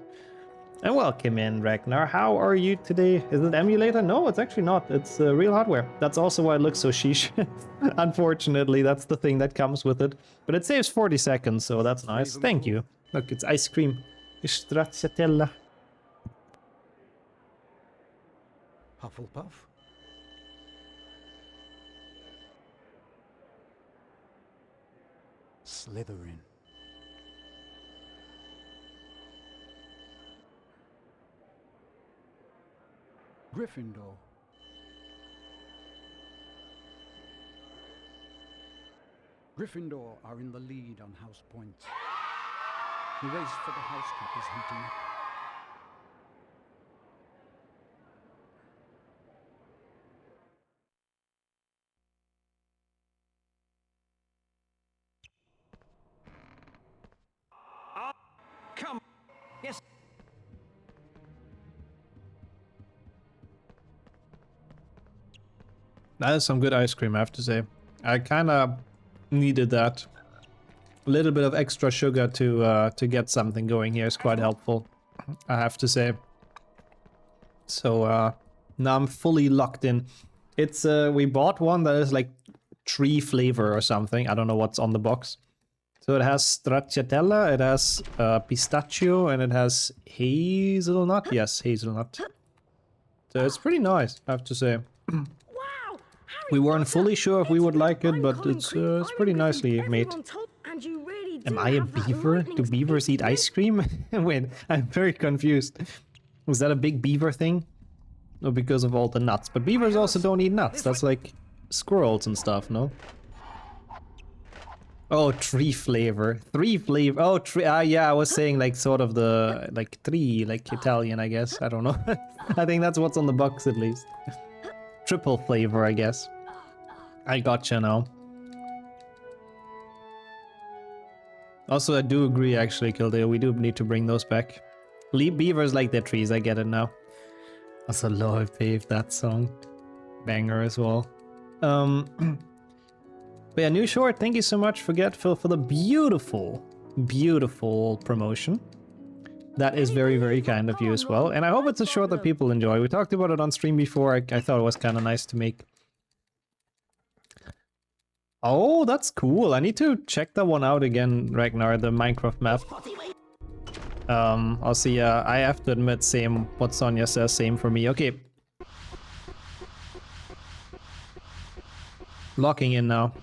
And welcome in, Ragnar. How are you today? Is it emulator? No, it's actually not. It's real hardware. That's also why it looks so sheesh. Unfortunately, that's the thing that comes with it. But it saves 40 seconds, so that's nice. Thank you. Look, it's ice cream. Stracciatella. Hufflepuff. Slytherin. Gryffindor. Gryffindor are in the lead on house points. The race for the house cup is heating up. Come. Yes. That is some good ice cream, I have to say. I kind of needed that. A little bit of extra sugar to get something going here is quite helpful, I have to say. So now I'm fully locked in. It's we bought one that is like tree flavor or something. I don't know what's on the box. So it has stracciatella, it has pistachio, and it has hazelnut. Yes, hazelnut. So it's pretty nice, I have to say. We weren't fully sure if we would like it, but it's pretty nicely made. Am I a beaver? Do beavers eat ice cream? Wait, I'm very confused. Was that a big beaver thing? Or because of all the nuts? But beavers also don't eat nuts. That's like squirrels and stuff, no? Oh, tree flavor. Three flavor. Oh, tree. Yeah, I was saying like sort of the like tree, like Italian, I guess. I don't know. I think that's what's on the box at least. Triple flavor, I guess. I gotcha now. Also, I do agree, actually, Kildare. We do need to bring those back. Beavers like their trees, I get it now. Also, Lord Pave, that song. Banger as well. But yeah, new short, thank you so much, Forgetful, for the beautiful, beautiful promotion. That is very, very kind of you as well. And I hope it's a short that people enjoy. We talked about it on stream before. I thought it was kind of nice to make. Oh, that's cool. I need to check that one out again, Ragnar, the Minecraft map. I'll see. I have to admit, same. What Sonia says, same for me. Okay. Locking in now.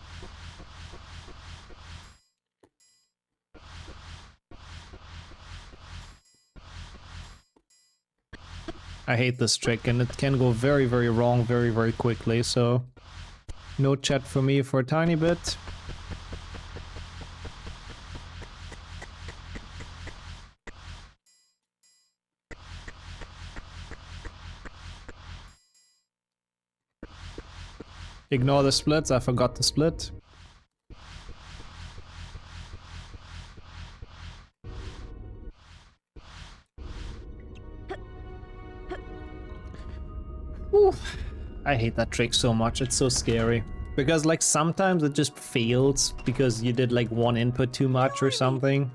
I hate this trick, and it can go very, very wrong very, very quickly, so... No chat for me for a tiny bit. Ignore the splits, I forgot to split. Ooh. I hate that trick so much, it's so scary. Because like sometimes it just fails because you did like one input too much or something.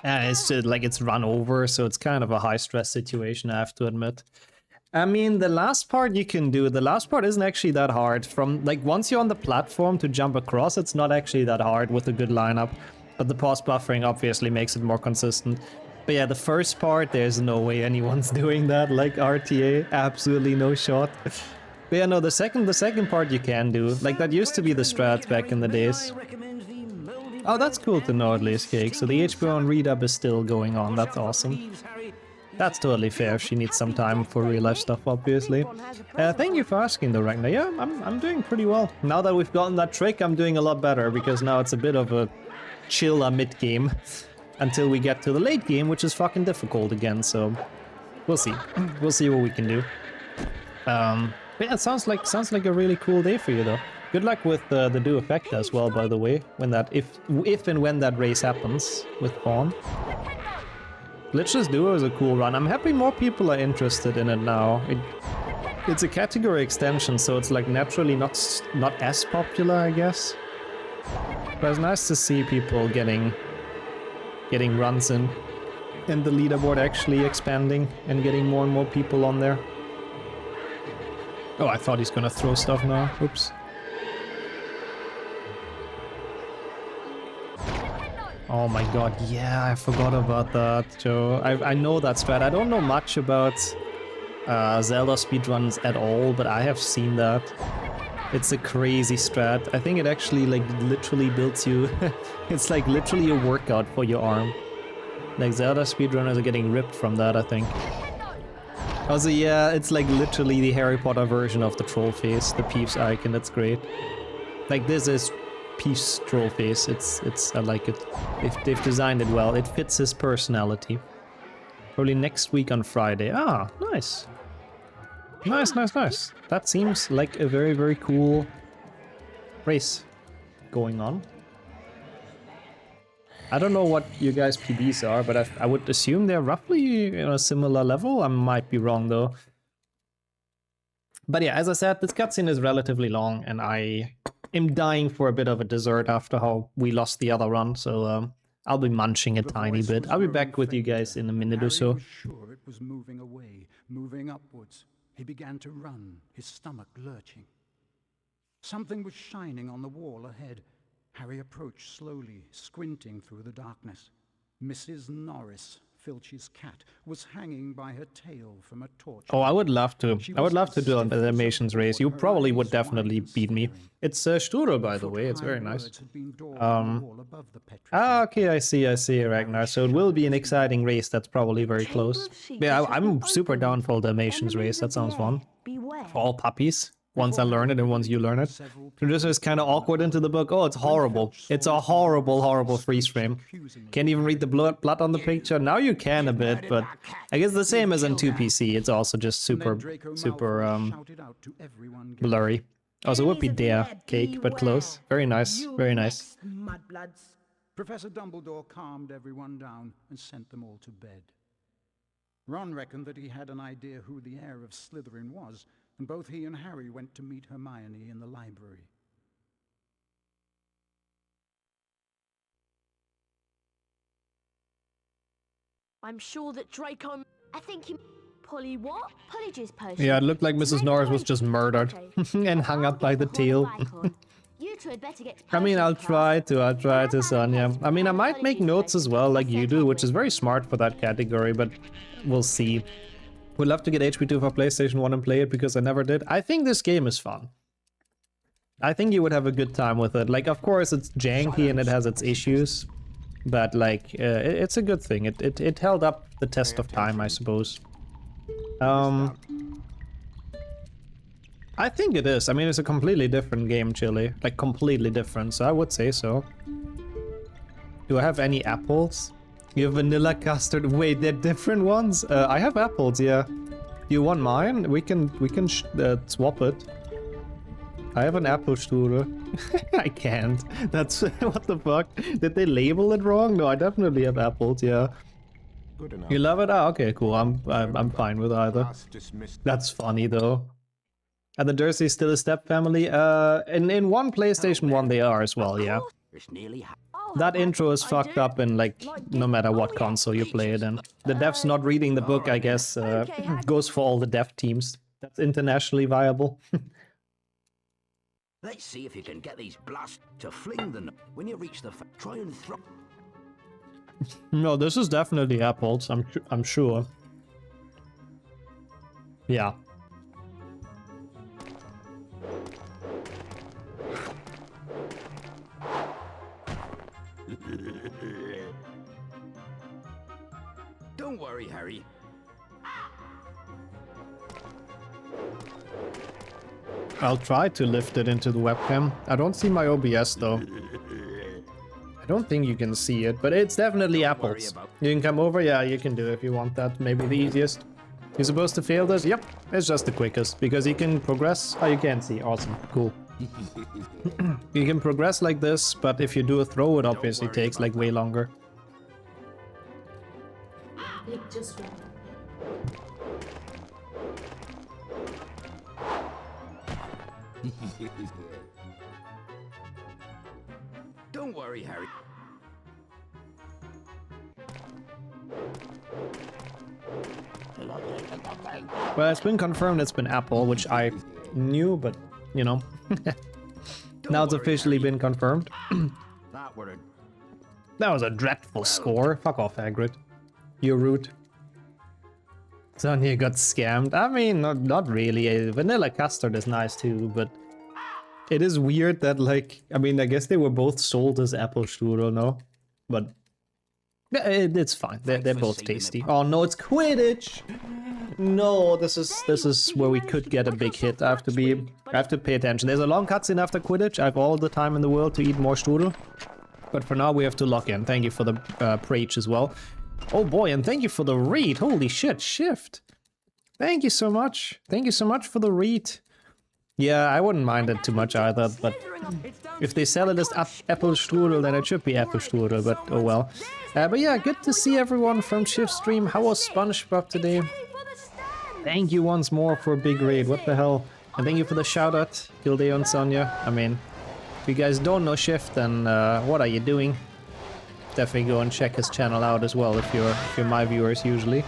And it's just like it's run over, so it's kind of a high stress situation, I have to admit. I mean, the last part you can do, the last part isn't actually that hard. From like once you're on the platform to jump across, it's not actually that hard with a good lineup. But the pause buffering obviously makes it more consistent. But yeah, the first part, there's no way anyone's doing that, like RTA, absolutely no shot. But yeah, no, the second part you can do. Like, that used to be the strat back in the days. Oh, that's cool to know at least, Cake. So the HBO on redub is still going on, that's awesome. That's totally fair, she needs some time for real life stuff, obviously. Thank you for asking though, Ragnar. Yeah, I'm doing pretty well. Now that we've gotten that trick, I'm doing a lot better, because now it's a bit of a chiller mid-game. Until we get to the late game, which is fucking difficult again, so we'll see. We'll see what we can do. But yeah, it sounds like a really cool day for you though. Good luck with the do effect as well, by the way, when that if and when that race happens with Fawn. Glitchless Duo is a cool run. I'm happy more people are interested in it now. It's a category extension, so it's like naturally not as popular, I guess. But it's nice to see people getting runs in. And the leaderboard actually expanding and getting more and more people on there. Oh, I thought he's gonna throw stuff now. Oops. Oh my god, yeah, I forgot about that, Joe. I know that strat. I don't know much about Zelda speedruns at all, but I have seen that. It's a crazy strat. I think it actually like literally builds you... It's like literally a workout for your arm. Like Zelda speedrunners are getting ripped from that, I think. Also, yeah, it's like literally the Harry Potter version of the troll face, the Peeves icon. That's great. Like this is Peeves troll face. I like it. They've designed it well. It fits his personality. Probably next week on Friday. Ah, nice. Nice, nice, nice. That seems like a very, very cool race going on. I don't know what you guys' PBs are, but I would assume they're roughly a similar level. I might be wrong though. But yeah, as I said, this cutscene is relatively long, and I am dying for a bit of a dessert after how we lost the other run, so I'll be munching a tiny bit. I'll be back with you guys in a minute or so. Harry was sure it was moving away, moving upwards. He began to run, his stomach lurching. Something was shining on the wall ahead. Harry approached slowly, squinting through the darkness. Mrs. Norris, Filch's cat, was hanging by her tail from a torch. Oh, I would love to. I would love to do an animations race. You probably would definitely beat me. It's Sturo, by the way. It's very nice. Okay, I see, Ragnar. So it will be an exciting race. That's probably very close. Yeah, I'm super down for the animations race. That sounds fun. For all puppies. Once I learn it and once you learn it. Producer is kind of awkward into the book. Oh, it's horrible. It's a horrible, horrible freeze frame. Can't even read the blood on the picture. Now you can a bit, but I guess the same as in 2PC. It's also just super blurry. Also, would be there, cake, but close. Very nice, very nice. Professor Dumbledore calmed everyone down and sent them all to bed. Ron reckoned that he had an idea who the heir of Slytherin was, and both he and Harry went to meet Hermione in the library. I'm sure that Draco... I think you... Polly what? Polly's potion. Yeah, it looked like Mrs. Norris was just murdered and hung up by the tail. You two had better get I mean, I'll try to, Sonia. I mean, I might make notes as well, like you do, which is very smart for that category, but we'll see. Would love to get HP2 for PlayStation 1 and play it because I never did. I think this game is fun. I think you would have a good time with it. Like, of course, it's janky and it has its issues, but like, it's a good thing. It held up the test of time, I suppose. I think it is. I mean, it's a completely different game, Chili. Like, completely different, so I would say so. Do I have any apples? You have vanilla custard. Wait, they're different ones? I have apples, yeah. Do you want mine? We can swap it. I have an apple strudel. I can't. That's what the fuck? Did they label it wrong? No, I definitely have apples, yeah. Good enough. You love it? Ah, okay, cool. I'm fine with either. That's funny though. Are the Dursleys still a step family? In one PlayStation 1 they are as well, yeah. That intro is fucked up in like no matter what console you play it in. The devs not reading the book, I guess, goes for all the dev teams. That's internationally viable. Let's see if you can get these blasts to fling them. When you reach the try and throw. No, this is definitely apples. I'm sure. Yeah. Don't worry, Harry. I'll try to lift it into the webcam. I don't see my OBS though. I don't think you can see it, but it's definitely apples. You can come over? Yeah, you can do if you want that. Maybe the easiest. You're supposed to fail this? Yep, it's just the quickest, because you can progress. Oh, you can't see. Awesome. Cool. You can progress like this, but if you do a throw, it obviously takes like way longer. It just went. Don't worry, Harry. Well, it's been confirmed it's been Apple, which I knew, but, you know. Now it's officially been confirmed. That was a dreadful score. Fuck off, Hagrid. You're rude. Sonia got scammed. I mean, not really. Vanilla custard is nice too, but it is weird that, like, I mean, I guess they were both sold as apple strudel, no? But it's fine. They're both tasty. Oh no, it's Quidditch. No, this is where we could get a big hit. I have to pay attention. There's a long cutscene after Quidditch. I have all the time in the world to eat more strudel. But for now, we have to lock in. Thank you for the preach as well. Oh boy, and thank you for the read. Holy shit, shift. Thank you so much. Thank you so much for the read. Yeah, I wouldn't mind it too much either, but if they sell it as apple strudel, then it should be apple strudel, but oh well. But yeah, good to see everyone from Shift Stream. How was SpongeBob today? Thank you once more for a big raid. What the hell? And thank you for the shout out, Gildeo and Sonia. I mean, if you guys don't know Shift, then what are you doing? Definitely go and check his channel out as well if you're my viewers usually.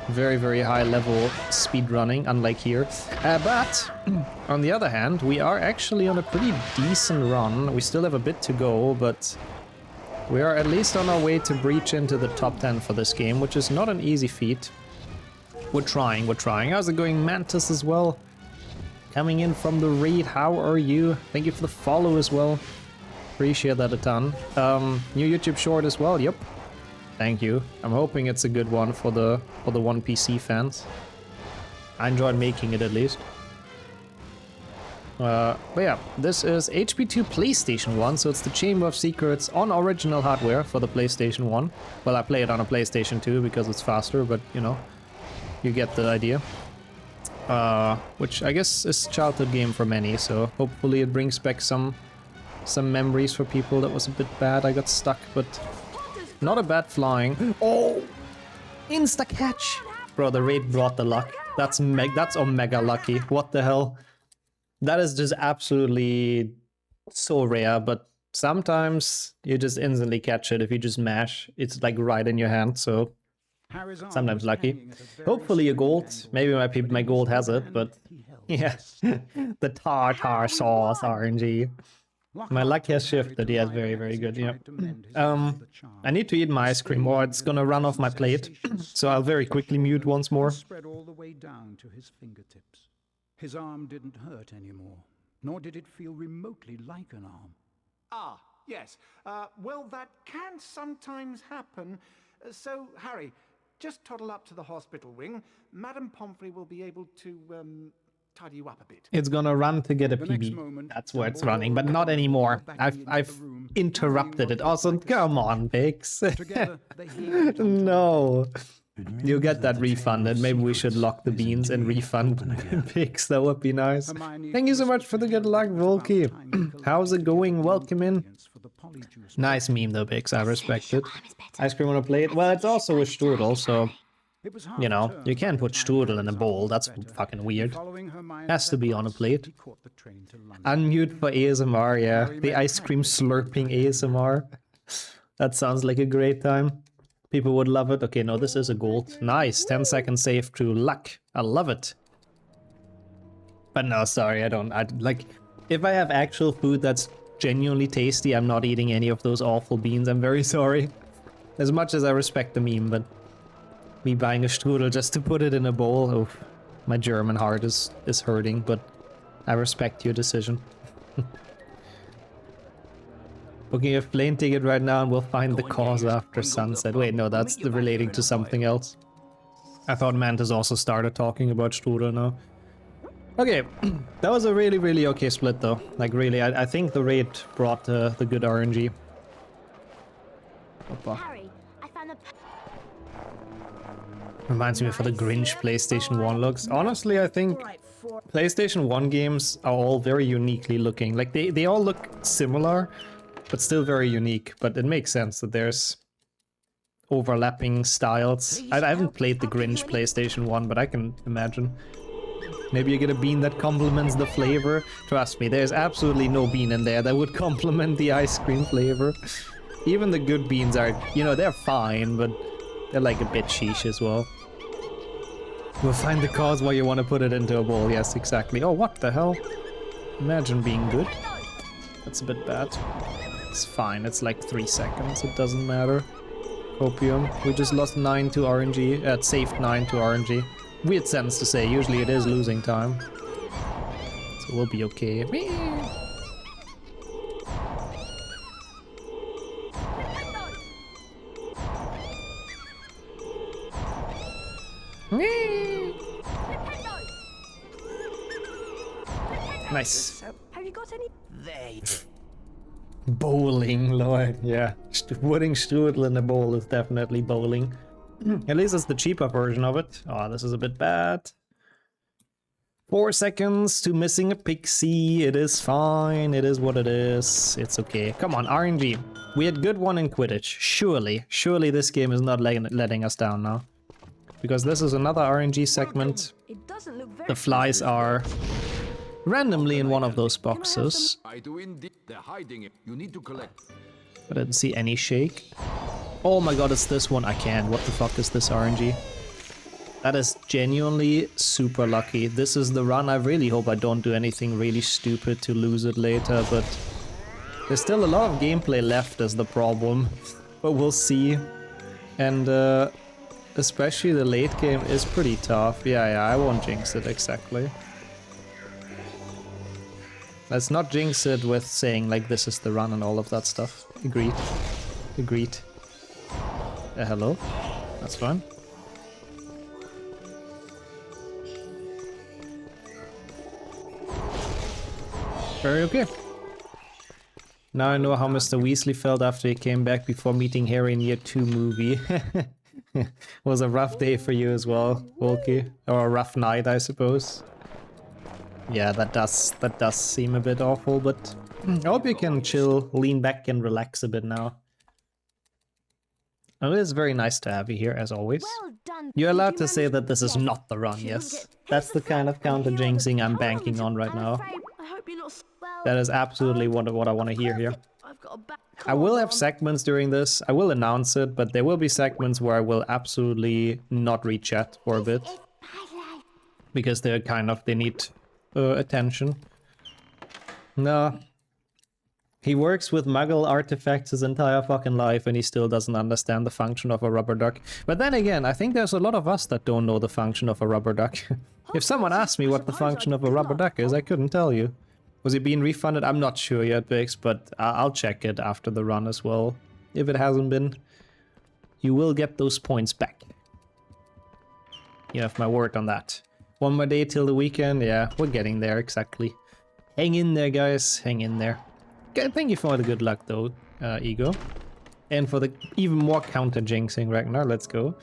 Very, very high level speedrunning, unlike here. But on the other hand, we are actually on a pretty decent run. We still have a bit to go, but we are at least on our way to breach into the top 10 for this game, which is not an easy feat. We're trying. How's it going, Mantis, as well? Coming in from the raid, how are you? Thank you for the follow as well. Appreciate that a ton. New YouTube short as well, yep. Thank you. I'm hoping it's a good one for the One PC fans. I enjoyed making it at least. But yeah, this is HP2 PlayStation 1, so it's the Chamber of Secrets on original hardware for the PlayStation 1. Well, I play it on a PlayStation 2 because it's faster, but you know, you get the idea. Which I guess is a childhood game for many, so hopefully it brings back some memories for people. That was a bit bad. I got stuck, but not a bad flying. Oh! Insta catch! Bro, the raid brought the luck. That's omega lucky. What the hell? That is just absolutely so rare, but sometimes you just instantly catch it if you just mash. It's like right in your hand, so sometimes lucky. Hopefully a gold. Maybe my gold has it, but yeah. The tartar sauce RNG. My luck has shifted, yes, very, very good, yeah. I need to eat my ice cream or it's gonna run off my plate, so I'll very quickly mute once more. Spread all the way down to his fingertips. His arm didn't hurt anymore, nor did it feel remotely like an arm. Ah, yes. Well, that can sometimes happen. So, Harry, just toddle up to the hospital wing. Madame Pomfrey will be able to, tidy you up a bit. It's gonna run to get a PB. That's where it's running, but not anymore. I've interrupted it. Also, come on, Bix. No. You'll get that refunded. Maybe we should lock the beans and refund Bix. That would be nice. Thank you so much for the good luck, Volky. How's it going? Welcome in. Nice meme though, Bix. I respect it. Ice cream on a plate. Well, it's also a strudel, so you know, you can't put strudel in a bowl, that's fucking weird. Has to be on a plate. Unmute for ASMR, yeah. The ice cream slurping ASMR. That sounds like a great time. People would love it. Okay, no, this is a gold. Nice, 10-second save through luck. I love it. But no, sorry, like, if I have actual food that's genuinely tasty, I'm not eating any of those awful beans. I'm very sorry. As much as I respect the meme, but me buying a strudel just to put it in a bowl, oh, my German heart is hurting, but I respect your decision. Booking a plane ticket right now and we'll find the cause after sunset. Wait, no, that's relating to something else. I thought Mantis also started talking about strudel now. Okay, that was a really, really okay split though. Like really, I think the raid brought the good RNG. Harry, I found the... Reminds me of how the Grinch PlayStation 1 looks. Honestly, I think PlayStation 1 games are all very uniquely looking. Like, they all look similar, but still very unique. But it makes sense that there's overlapping styles. I haven't played the Grinch PlayStation 1, but I can imagine. Maybe you get a bean that complements the flavor. Trust me, there's absolutely no bean in there that would complement the ice cream flavor. Even the good beans are, you know, they're fine, but they're like a bit sheesh as well. We'll find the cause why you want to put it into a bowl. Yes, exactly. Oh, what the hell? Imagine being good. That's a bit bad. It's fine, it's like 3 seconds, it doesn't matter. Copium. We just lost 9 to RNG. Saved 9 to RNG. Weird sentence to say, usually it is losing time. So we'll be okay. Nice. Have you got any? They. Bowling, Lord. Yeah. Putting strudel in a bowl is definitely bowling. At least it's the cheaper version of it. Oh, this is a bit bad. 4 seconds to missing a pixie. It is fine. It is what it is. It's okay. Come on, RNG. We had good one in Quidditch. Surely this game is not letting us down now. Because this is another RNG segment. It doesn't look very The flies are randomly in one of those boxes. I do indeed. They're hiding it. You need to collect. But I didn't see any shake. Oh my god, it's this one. I can't. What the fuck is this RNG? That is genuinely super lucky. This is the run. I really hope I don't do anything really stupid to lose it later, but there's still a lot of gameplay left is the problem. But we'll see. And especially the late game is pretty tough. Yeah, I won't jinx it exactly. Let's not jinx it with saying like this is the run and all of that stuff. Agreed. Agreed. Hello? That's fine. Very okay. Now I know how Mr. Weasley felt after he came back before meeting Harry in Year 2 movie. Was a rough day for you as well, Volky. Or a rough night, I suppose. Yeah, that does seem a bit awful, but I hope you can chill, lean back and relax a bit now. And it is very nice to have you here, as always. well done. You're allowed Did to you say manage- that this is Yes. not the run, Shouldn't yes. get- That's the Here's kind of fact. Here are the counter-jinxing I'm told. banking on right I'm now. afraid- I hope you're not well. That is absolutely what I want to hear here. I've got a back. I will have segments during this. I will announce it, but there will be segments where I will absolutely not read chat for a bit. Because they're they need attention. No. He works with Muggle artifacts his entire fucking life and he still doesn't understand the function of a rubber duck. But then again, I think there's a lot of us that don't know the function of a rubber duck. If someone asked me what the function of a rubber duck is, I couldn't tell you. Was he being refunded? I'm not sure yet, Bix, but I'll check it after the run as well. If it hasn't been, you will get those points back. You have my word on that. One more day till the weekend. Yeah, we're getting there, exactly. Hang in there, guys. Hang in there. Okay, thank you for the good luck, though, Ego. And for the even more counter-jinxing, Ragnar. Let's go.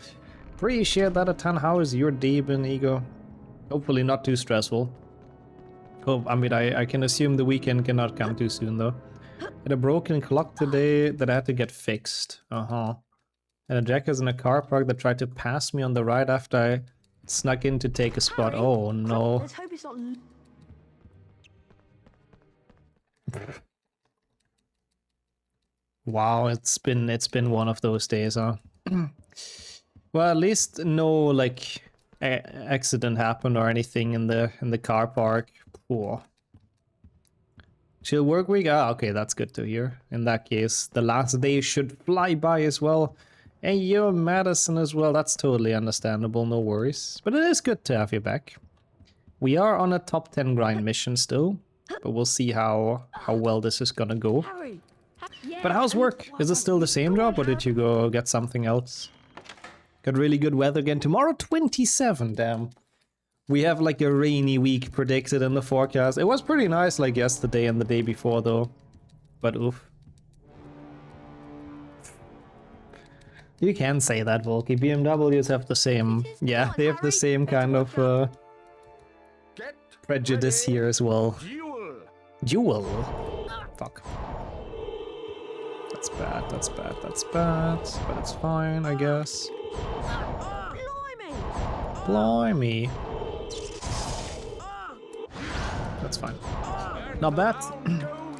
Appreciate that a ton. How is your day been, Ego? Hopefully not too stressful. Oh, I mean, I can assume the weekend cannot come too soon, though. Had a broken clock today that I had to get fixed. And a jackers in a car park that tried to pass me on the right after I snuck in to take a spot. Oh, no. Let's hope it's not. Wow, it's been one of those days, huh? Well, at least no like accident happened or anything in the car park. Poor. Chill work week? Ah, okay, that's good to hear. In that case, the last day should fly by as well. And you're Madison as well. That's totally understandable. No worries. But it is good to have you back. We are on a top 10 grind mission still, but we'll see how well this is gonna go. Harry. But how's work? Is it still the same job or did you go get something else? Got really good weather again. Tomorrow 27, damn. We have like a rainy week predicted in the forecast. It was pretty nice like yesterday and the day before though. But oof. You can say that, Volky. BMWs have the same... Yeah, they have the same kind of prejudice here as well. Duel! Fuck. That's bad, that's bad, that's bad. But it's fine, I guess. Blimey. That's fine. Not bad.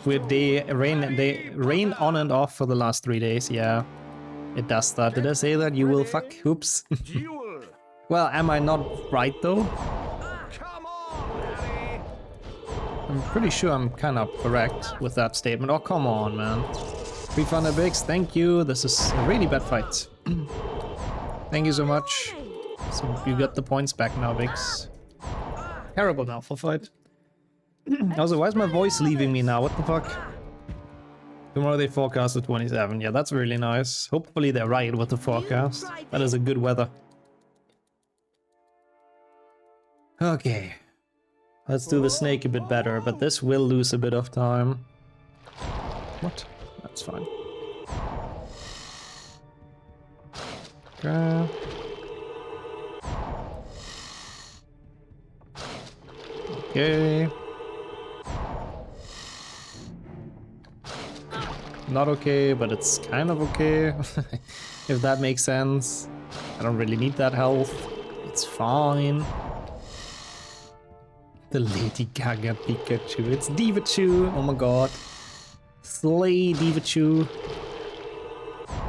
With the rain on and off for the last 3 days, yeah. It does that. Did I say that? You will fuck? Oops. Well, am I not right though? I'm pretty sure I'm kind of correct with that statement. Oh, come on, man. 300 bigs, thank you. This is a really bad fight. Thank you so much. So you got the points back now, Vix. Terrible now for fight. Also, why is my voice leaving me now? What the fuck? Tomorrow they forecasted 27. Yeah, that's really nice. Hopefully they're right with the forecast. That is a good weather. Okay. Let's do the snake a bit better, but this will lose a bit of time. What? That's fine. Okay. Okay. Not okay, but it's kind of okay. If that makes sense. I don't really need that health. It's fine. The Lady Gaga Pikachu. It's Divachu. Oh my god. Slay Divachu.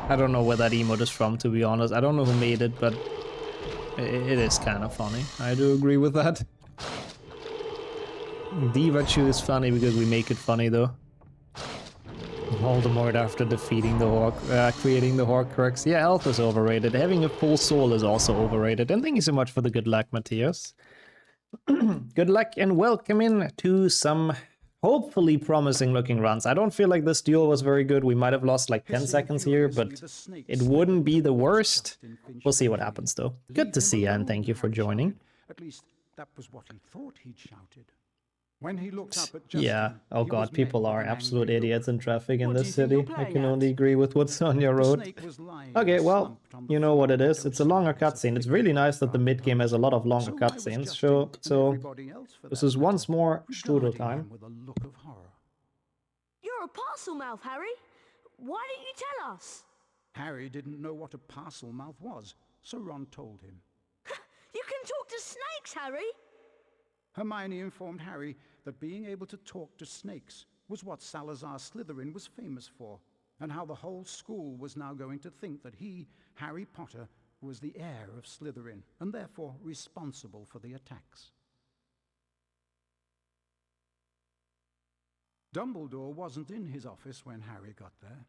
I don't know where that emote is from, to be honest. I don't know who made it, but it is kind of funny. I do agree with that. Divachu is funny because we make it funny, though. Voldemort after defeating the creating the Horcrux. Yeah, health is overrated. Having a full soul is also overrated. And thank you so much for the good luck, Matthias. Good luck and welcome in to some hopefully promising looking runs. I don't feel like this duel was very good. We might have lost like 10 seconds here, but it wouldn't be the worst. We'll see what happens though. Good to see you and thank you for joining. At least that was what he thought he'd shouted. When he looked up at Justin, yeah, oh god, people are absolute idiots in traffic in this city. I can only agree with what's on your road. Okay, well, you know what it is. It's a longer cutscene. It's really nice that the mid-game has a lot of longer cutscenes. So this is once more strudel time. You're a parcel mouth, Harry. Why didn't you tell us? Harry didn't know what a parcel mouth was, so Ron told him. You can talk to snakes, Harry. Hermione informed Harry that being able to talk to snakes was what Salazar Slytherin was famous for, and how the whole school was now going to think that he, Harry Potter, was the heir of Slytherin, and therefore responsible for the attacks. Dumbledore wasn't in his office when Harry got there.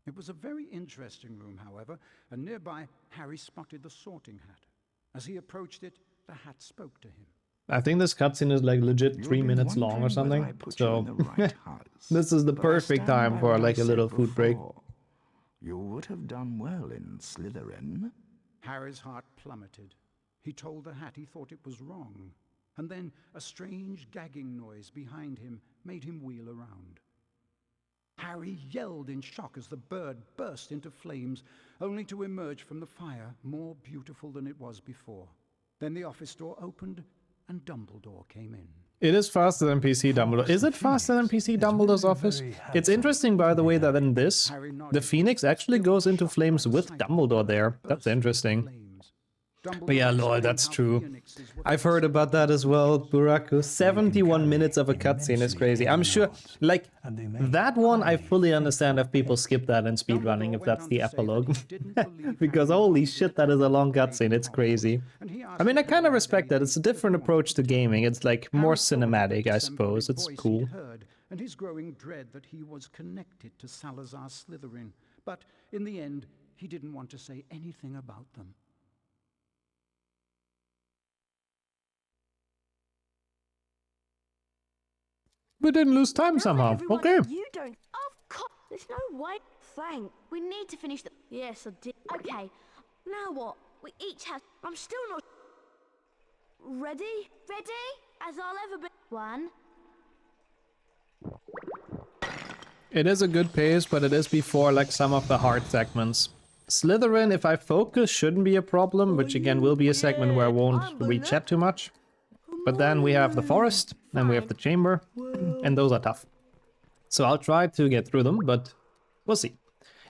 It was a very interesting room, however, and nearby Harry spotted the sorting hat. As he approached it, the hat spoke to him. I think this cutscene is like legit 3 minutes long or something, so this is the perfect time for like a little food break. You would have done well in Slytherin. Harry's heart plummeted. He told the hat he thought it was wrong, and then a strange gagging noise behind him made him wheel around. Harry yelled in shock as the bird burst into flames, only to emerge from the fire more beautiful than it was before. Then the office door opened, and Dumbledore came in. It is faster than PC Dumbledore. Is it faster than PC Dumbledore's office? It's interesting, by the way, that in this, the Phoenix actually goes into flames with Dumbledore there. That's interesting. But yeah, lol, that's true. I've heard about that as well, Buraku. 71 minutes of a cutscene is crazy. I'm sure, like, that one I fully understand if people skip that in speedrunning, if that's the epilogue. Because holy shit, that is a long cutscene, it's crazy. I mean, I kind of respect that. It's a different approach to gaming. It's like more cinematic, I suppose. It's cool. And his growing dread that he was connected to Salazar Slytherin. But in the end, he didn't want to say anything about them. We didn't lose time somehow. Okay. You don't. Of course. There's no way. Thank. We need to finish the. Yes, I did. Okay. Now what? We each have. I'm still not. Ready? Ready? As I'll ever be. One. It is a good pace, but it is before like some of the hard segments. Slytherin, if I focus, shouldn't be a problem, which again will be a segment where I won't re-chat too much. But then we have the forest, then we have the chamber, and those are tough. So I'll try to get through them, but we'll see.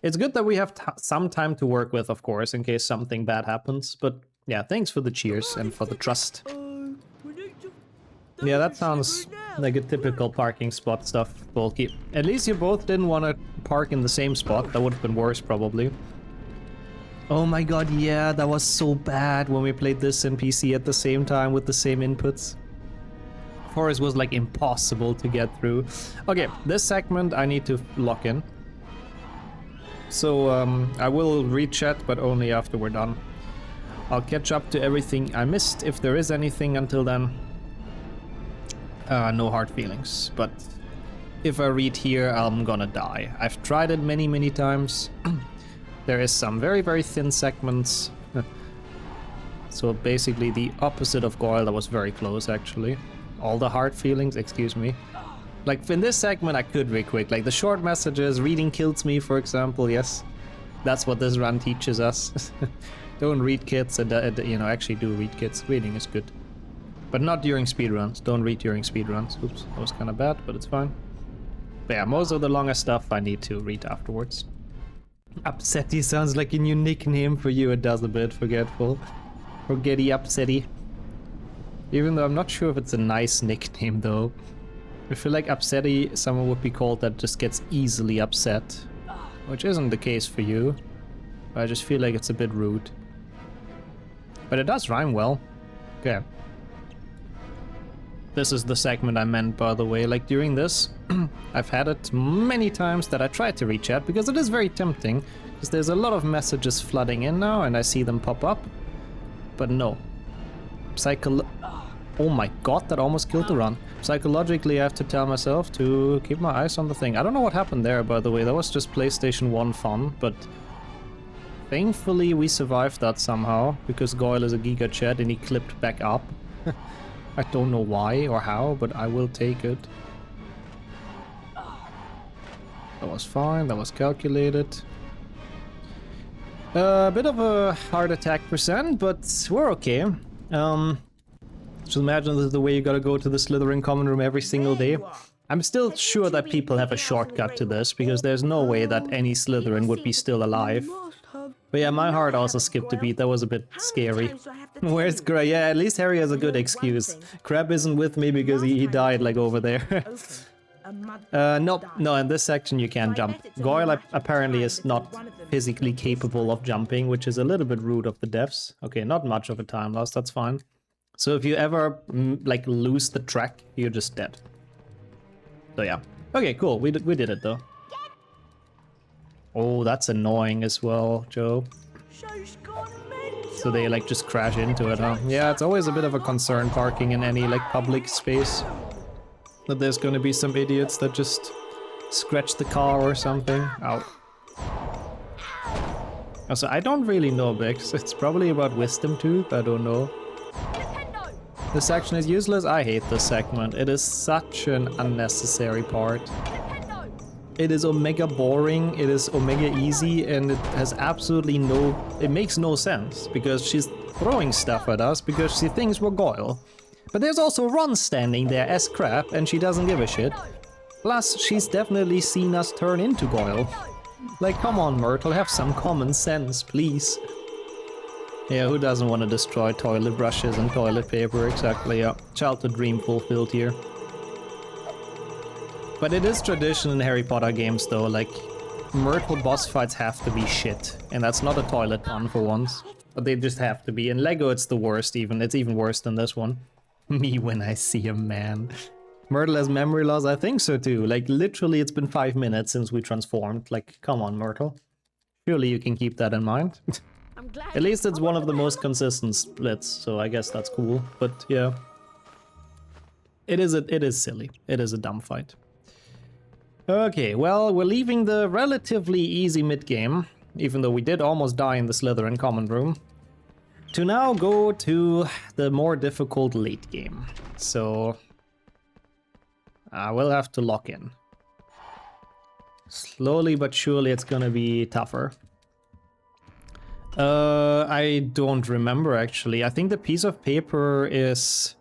It's good that we have some time to work with, of course, in case something bad happens. But yeah, thanks for the cheers and for the trust. Yeah, that sounds like a typical parking spot stuff, Bulky. At least you both didn't want to park in the same spot. That would have been worse, probably. Oh my god, yeah, that was so bad when we played this in PC at the same time with the same inputs. Forest was like impossible to get through. Okay, this segment I need to lock in. So I will read chat, but only after we're done. I'll catch up to everything I missed if there is anything until then. No hard feelings, but if I read here, I'm gonna die. I've tried it many times. There is some very thin segments. So basically the opposite of Goyle. That was very close, actually. All the hard feelings, excuse me. Like in this segment I could read quick, like the short messages, reading kills me, for example, yes. That's what this run teaches us. Don't read kids, and you know, actually do read kids. Reading is good. But not during speedruns. Don't read during speedruns. Oops, that was kind of bad, but it's fine. But yeah, most of the longer stuff I need to read afterwards. Upsetty sounds like a new nickname for you. It does a bit. Forgetful. Forgetty Upsetty. Even though I'm not sure if it's a nice nickname though. I feel like Upsetty, someone would be called that just gets easily upset. Which isn't the case for you. I just feel like it's a bit rude. But it does rhyme well. Okay. This is the segment I meant, by the way. Like during this, I've had it many times that I tried to read chat because it is very tempting. Because there's a lot of messages flooding in now and I see them pop up. But no. Oh my god, that almost killed the run. Psychologically, I have to tell myself to keep my eyes on the thing. I don't know what happened there, by the way. That was just PlayStation 1 fun, but thankfully we survived that somehow because Goyle is a Giga Chat and he clipped back up. I don't know why or how, but I will take it. That was fine, that was calculated. A bit of a heart attack %, but we're okay. Just imagine this is the way you gotta go to the Slytherin common room every single day. I'm still sure that people have a shortcut to this, because there's no way that any Slytherin would be still alive. But yeah, my heart also skipped a beat, that was a bit scary. Where's Gray? Yeah, at least Harry has a good excuse. Crab isn't with me because he died like over there. Nope, no, in this section you can't jump. Goyle apparently is not physically capable of jumping, which is a little bit rude of the devs. Okay, not much of a time loss, that's fine. So if you ever, like, lose the track, you're just dead. So yeah. Okay, cool, we did it though. Oh, that's annoying as well, Joe. So they, like, just crash into it, huh? Yeah, it's always a bit of a concern parking in any, like, public space. That there's gonna be some idiots that just scratch the car or something. Ow. Also, I don't really know, Bix. It's probably about wisdom tooth, I don't know. This section is useless. I hate this segment. It is such an unnecessary part. It is omega boring, it is omega easy, and it has absolutely no... It makes no sense, because she's throwing stuff at us because she thinks we're Goyle. But there's also Ron standing there as crap, and she doesn't give a shit. Plus, she's definitely seen us turn into Goyle. Like, come on, Myrtle, have some common sense, please. Yeah, who doesn't want to destroy toilet brushes and toilet paper? Exactly, yeah. Childhood dream fulfilled here. But it is tradition in Harry Potter games, though, like, Myrtle boss fights have to be shit. And that's not a toilet pun for once. But they just have to be. In Lego, it's the worst, even. It's even worse than this one. Me when I see a man. Myrtle has memory loss? I think so, too. Like, literally, it's been 5 minutes since we transformed. Like, come on, Myrtle. Surely you can keep that in mind. At least it's one of the most consistent splits, so I guess that's cool. But yeah, it is silly. It is a dumb fight. Okay, well, we're leaving the relatively easy mid-game, even though we did almost die in the Slytherin common room, to now go to the more difficult late game. So I will have to lock in. Slowly but surely it's gonna be tougher. I don't remember actually. I think the piece of paper is...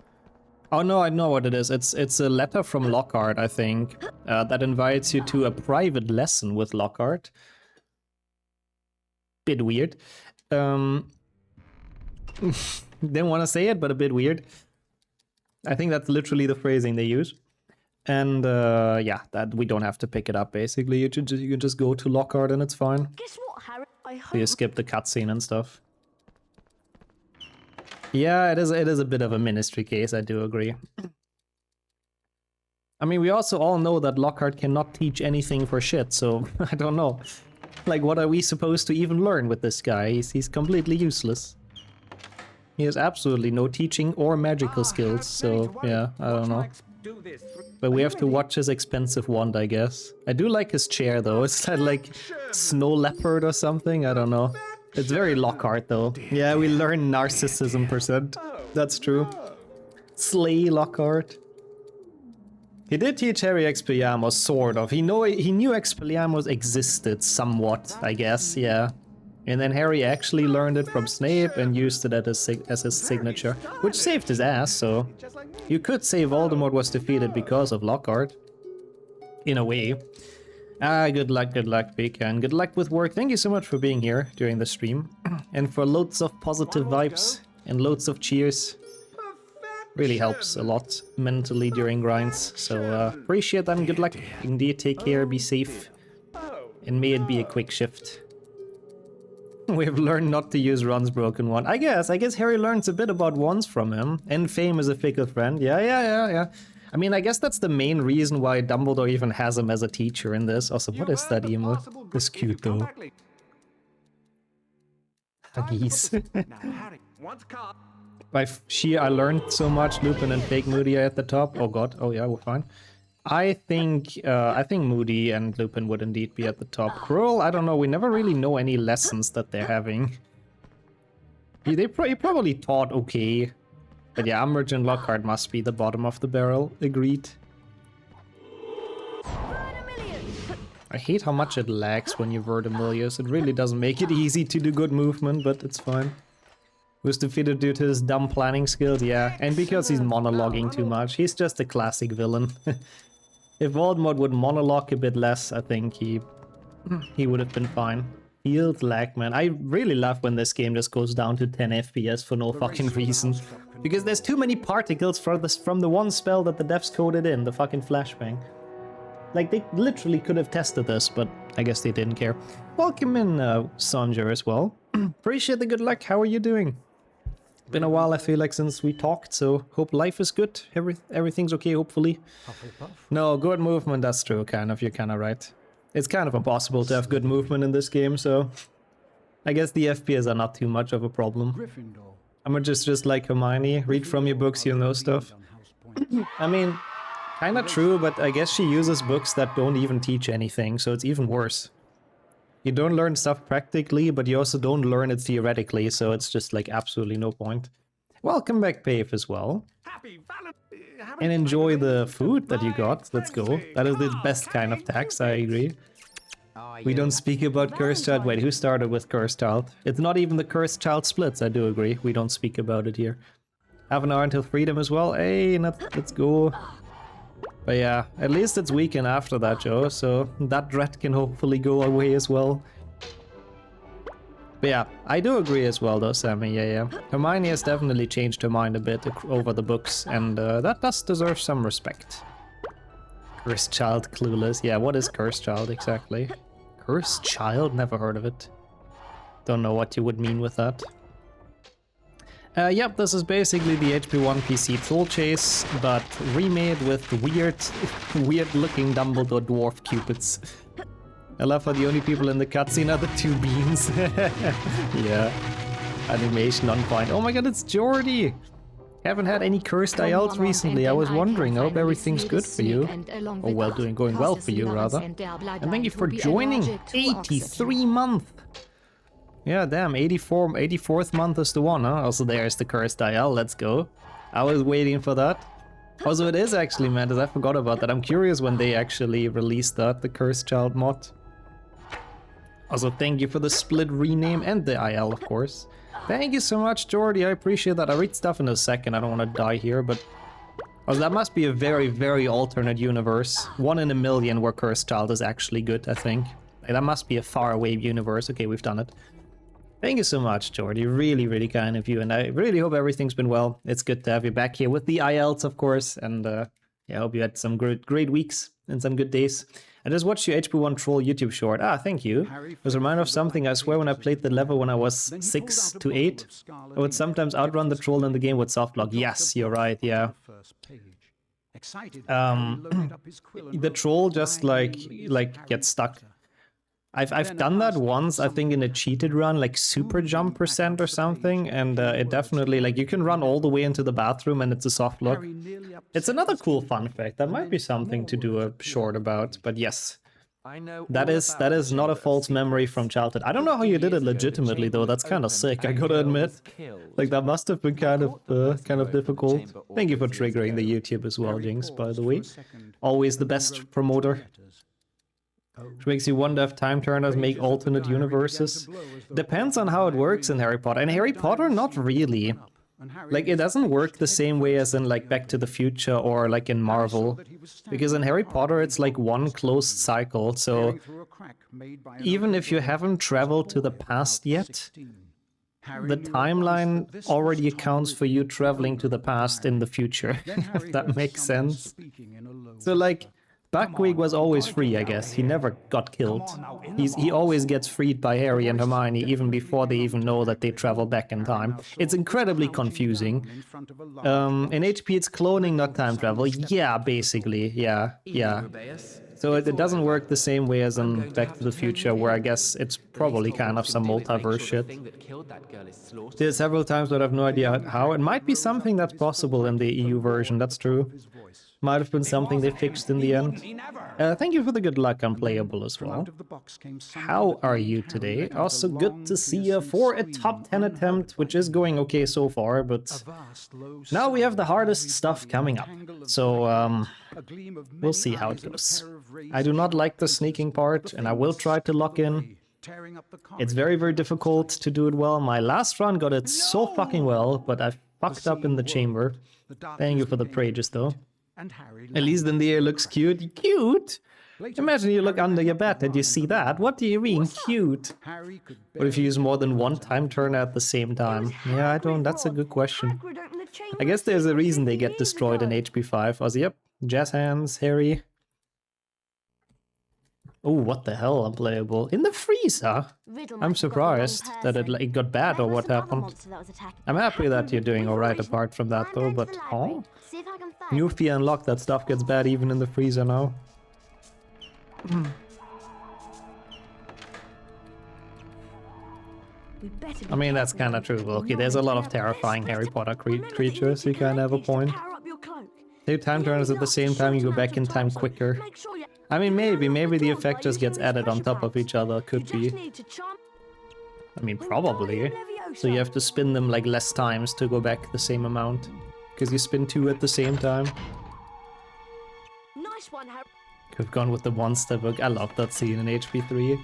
Oh no, I know what it is. It's a letter from Lockhart, I think, that invites you to a private lesson with Lockhart. bit weird. Didn't want to say it, but a bit weird. I think that's literally the phrasing they use. And yeah, that we don't have to pick it up, basically. You can just go to Lockhart and it's fine. Guess what, Harry? I hope So you skip the cutscene and stuff. Yeah, it is a bit of a ministry case, I do agree. I mean, we also all know that Lockhart cannot teach anything for shit, so I don't know. Like, what are we supposed to even learn with this guy? He's completely useless. He has absolutely no teaching or magical skills, so yeah, I don't know. But we have to watch his expensive wand, I guess. I do like his chair, though. It's like snow leopard or something, I don't know. It's very Lockhart, though. Yeah, we learn narcissism %. That's true. Slay Lockhart. He did teach Harry Expelliarmus, sort of. He knew Expelliarmus existed somewhat, I guess, yeah. And then Harry actually learned it from Snape and used it as his signature, which saved his ass, so... You could say Voldemort was defeated because of Lockhart. In a way. Good luck, Pika, and good luck with work. Thank you so much for being here during the stream. And for loads of positive vibes and loads of cheers. Really helps a lot mentally during grinds, so appreciate that and good luck. Indeed, take care, be safe, and may it be a quick shift. We've learned not to use Ron's broken wand. I guess Harry learns a bit about wands from him, and fame is a fickle friend. Yeah. I mean, I guess that's the main reason why Dumbledore even has him as a teacher in this. Also, what is that emo? It's cute though. Huggies. By I learned so much. Lupin and Fake Moody are at the top. Oh god. Oh yeah, we're fine. I think Moody and Lupin would indeed be at the top. Cruel, I don't know. We never really know any lessons that they're having. He probably taught okay. But yeah, Umbridge and Lockhart must be the bottom of the barrel. Agreed. I hate how much it lags when you Verdimillious. It really doesn't make it easy to do good movement, but it's fine. Was defeated due to his dumb planning skills, yeah. And because he's monologuing too much. He's just a classic villain. If Voldemort would monologue a bit less, I think he would have been fine. Field lag, man. I really love when this game just goes down to 10 FPS for no fucking reason. Because there's too many particles from the one spell that the devs coded in, the fucking flashbang. Like, they literally could have tested this, but I guess they didn't care. Welcome in, Sanjay, as well. Appreciate the good luck. How are you doing? Been a while, I feel like, since we talked, so hope life is good. Everything's okay, hopefully. No, good movement, that's true, kind of. You're kind of right. It's kind of impossible to have good movement in this game, so... I guess the FPS are not too much of a problem. I'm just like Hermione. Read from your books, you'll know stuff. I mean, kinda true, but I guess she uses books that don't even teach anything, so it's even worse. You don't learn stuff practically, but you also don't learn it theoretically, so it's just like absolutely no point. Welcome back, Pave, as well. And enjoy the food that you got. Let's go. That is the best kind of tax, I agree. We don't speak about Cursed Child. Wait, who started with Cursed Child? It's not even the Cursed Child splits, I do agree. We don't speak about it here. Half an hour until freedom as well. Hey, let's go. But yeah, at least it's weekend after that, Joe, so that dread can hopefully go away as well. But yeah, I do agree as well though, Sammy, yeah. Hermione has definitely changed her mind a bit over the books, and that does deserve some respect. Cursed Child, clueless. Yeah, what is Cursed Child exactly? Cursed Child? Never heard of it. Don't know what you would mean with that. Yep, this is basically the HP1 PC Troll Chase, but remade with weird-looking Dumbledore dwarf cupids. I love how the only people in the cutscene are the two beans. Yeah, animation on point. Oh my god, it's Jordy! Haven't had any cursed IELTS recently. I was wondering. I hope everything's good for you. Or well, going well for you, rather. And thank you for joining. 83 month. Yeah, damn, 84th month is the one, huh? Also, there's the cursed IL, let's go. I was waiting for that. Also, it is actually, man, I forgot about that. I'm curious when they actually released that, the Cursed Child mod. Also, thank you for the split rename and the IL, of course. Thank you so much, Jordy, I appreciate that. I'll read stuff in a second, I don't want to die here, but... Also, that must be a very, very alternate universe. 1 in a million where Cursed Child is actually good, I think. That must be a faraway universe. Okay, we've done it. Thank you so much, Jordy. Really, really kind of you. And I really hope everything's been well. It's good to have you back here with the IELTS, of course. And yeah, I hope you had some great weeks and some good days. I just watched your HP1 Troll YouTube short. Ah, thank you. It was a reminder of something. I swear when I played the level when I was 6 to 8, I would sometimes outrun the troll in the game with softlock. Yes, you're right, yeah. The troll just like gets stuck. I've done that once, I think in a cheated run, like super jump % or something, and it definitely, like, you can run all the way into the bathroom and it's a soft lock. It's another cool fun fact. That might be something to do a short about, but yes. That is not a false memory from childhood. I don't know how you did it legitimately though. That's kind of sick, I gotta admit. Like, that must have been kind of difficult. Thank you for triggering the YouTube as well, Jinx, by the way. Always the best promoter. Which makes you wonder if time turners make alternate universes. Depends on how it works in Harry Potter. In Harry Potter, not really. Like, it doesn't work the same way as in, like, Back to the Future or, like, in Marvel. Because in Harry Potter, it's, like, one closed cycle, so even if you haven't traveled to the past yet, the timeline already accounts for you traveling to the past in the future, if that makes sense. So, like, Buckwig was always free, I guess. He never got killed. He always gets freed by Harry and Hermione even before they even know that they travel back in time. It's incredibly confusing. In HP it's cloning, not time travel. Yeah, basically. Yeah. So it doesn't work the same way as in Back to the Future, where I guess it's probably kind of some multiverse shit. There's several times but I have no idea how. It might be something that's possible in the EU version, that's true. Might have been something they fixed in the end. Thank you for the good luck on Playable as well. How are you today? Also good to see you for a top 10 attempt, which is going okay so far, but now we have the hardest stuff coming up. So, we'll see how it goes. I do not like the sneaking part, and I will try to lock in. It's very, very difficult to do it well. My last run got it so fucking well, but I fucked up in the chamber. Thank you for the praise, though. At least in the air looks cute. Cute? Imagine you look under your bed and you see that. What do you mean, cute? What if you use more than one time turner at the same time? Yeah, I don't. That's a good question. I guess there's a reason they get destroyed in HP5. Ozzy, yep. Jazz hands, Harry. Oh, what the hell, unplayable. In the freezer? I'm surprised that it got bad or what happened. I'm happy that you're doing alright apart from that though, but oh? New fear unlocked, that stuff gets bad even in the freezer now. I mean, that's kind of true, Wilkie. There's a lot of terrifying Harry Potter creatures, you kind of have a point. Two time turners at the same time, you go back in time quicker. I mean, maybe the effect just gets added on top of each other, could be. I mean, probably. So you have to spin them like less times to go back the same amount. Because you spin two at the same time. Nice one, Harry. Could have gone with the one-step book. I love that scene in HP3.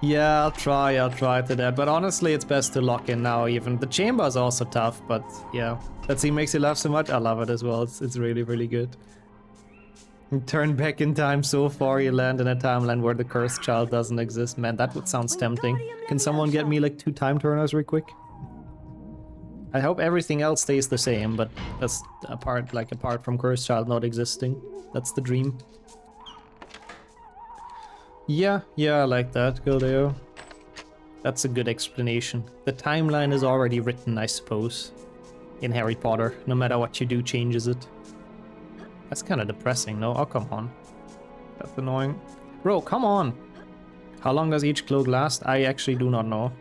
Yeah, I'll try to that. But honestly, it's best to lock in now even. The chamber is also tough, but yeah. That scene makes you laugh so much. I love it as well. It's really, really good. You turn back in time so far, you land in a timeline where the cursed child doesn't exist. Man, that would sound tempting. Can someone get me like 2 time turners real quick? I hope everything else stays the same, but that's apart from cursed child not existing. That's the dream. Yeah, I like that, Gildeo. That's a good explanation. The timeline is already written, I suppose, in Harry Potter. No matter what you do, changes it. That's kind of depressing, no? Oh, come on. That's annoying. Bro, come on! How long does each cloak last? I actually do not know.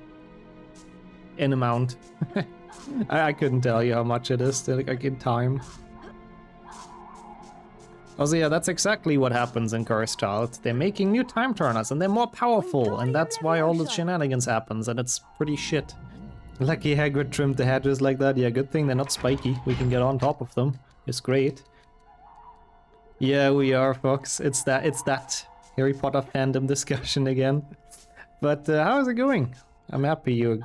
In amount. I couldn't tell you how much it is, like in time. Also, yeah, that's exactly what happens in Cursed Child. They're making new time turners, and they're more powerful, and that's why all the shenanigans happens, and it's pretty shit. Lucky Hagrid trimmed the hedges like that. Yeah, good thing they're not spiky. We can get on top of them. It's great. Yeah, we are, Fox. It's that Harry Potter fandom discussion again. But how's it going? I'm happy you're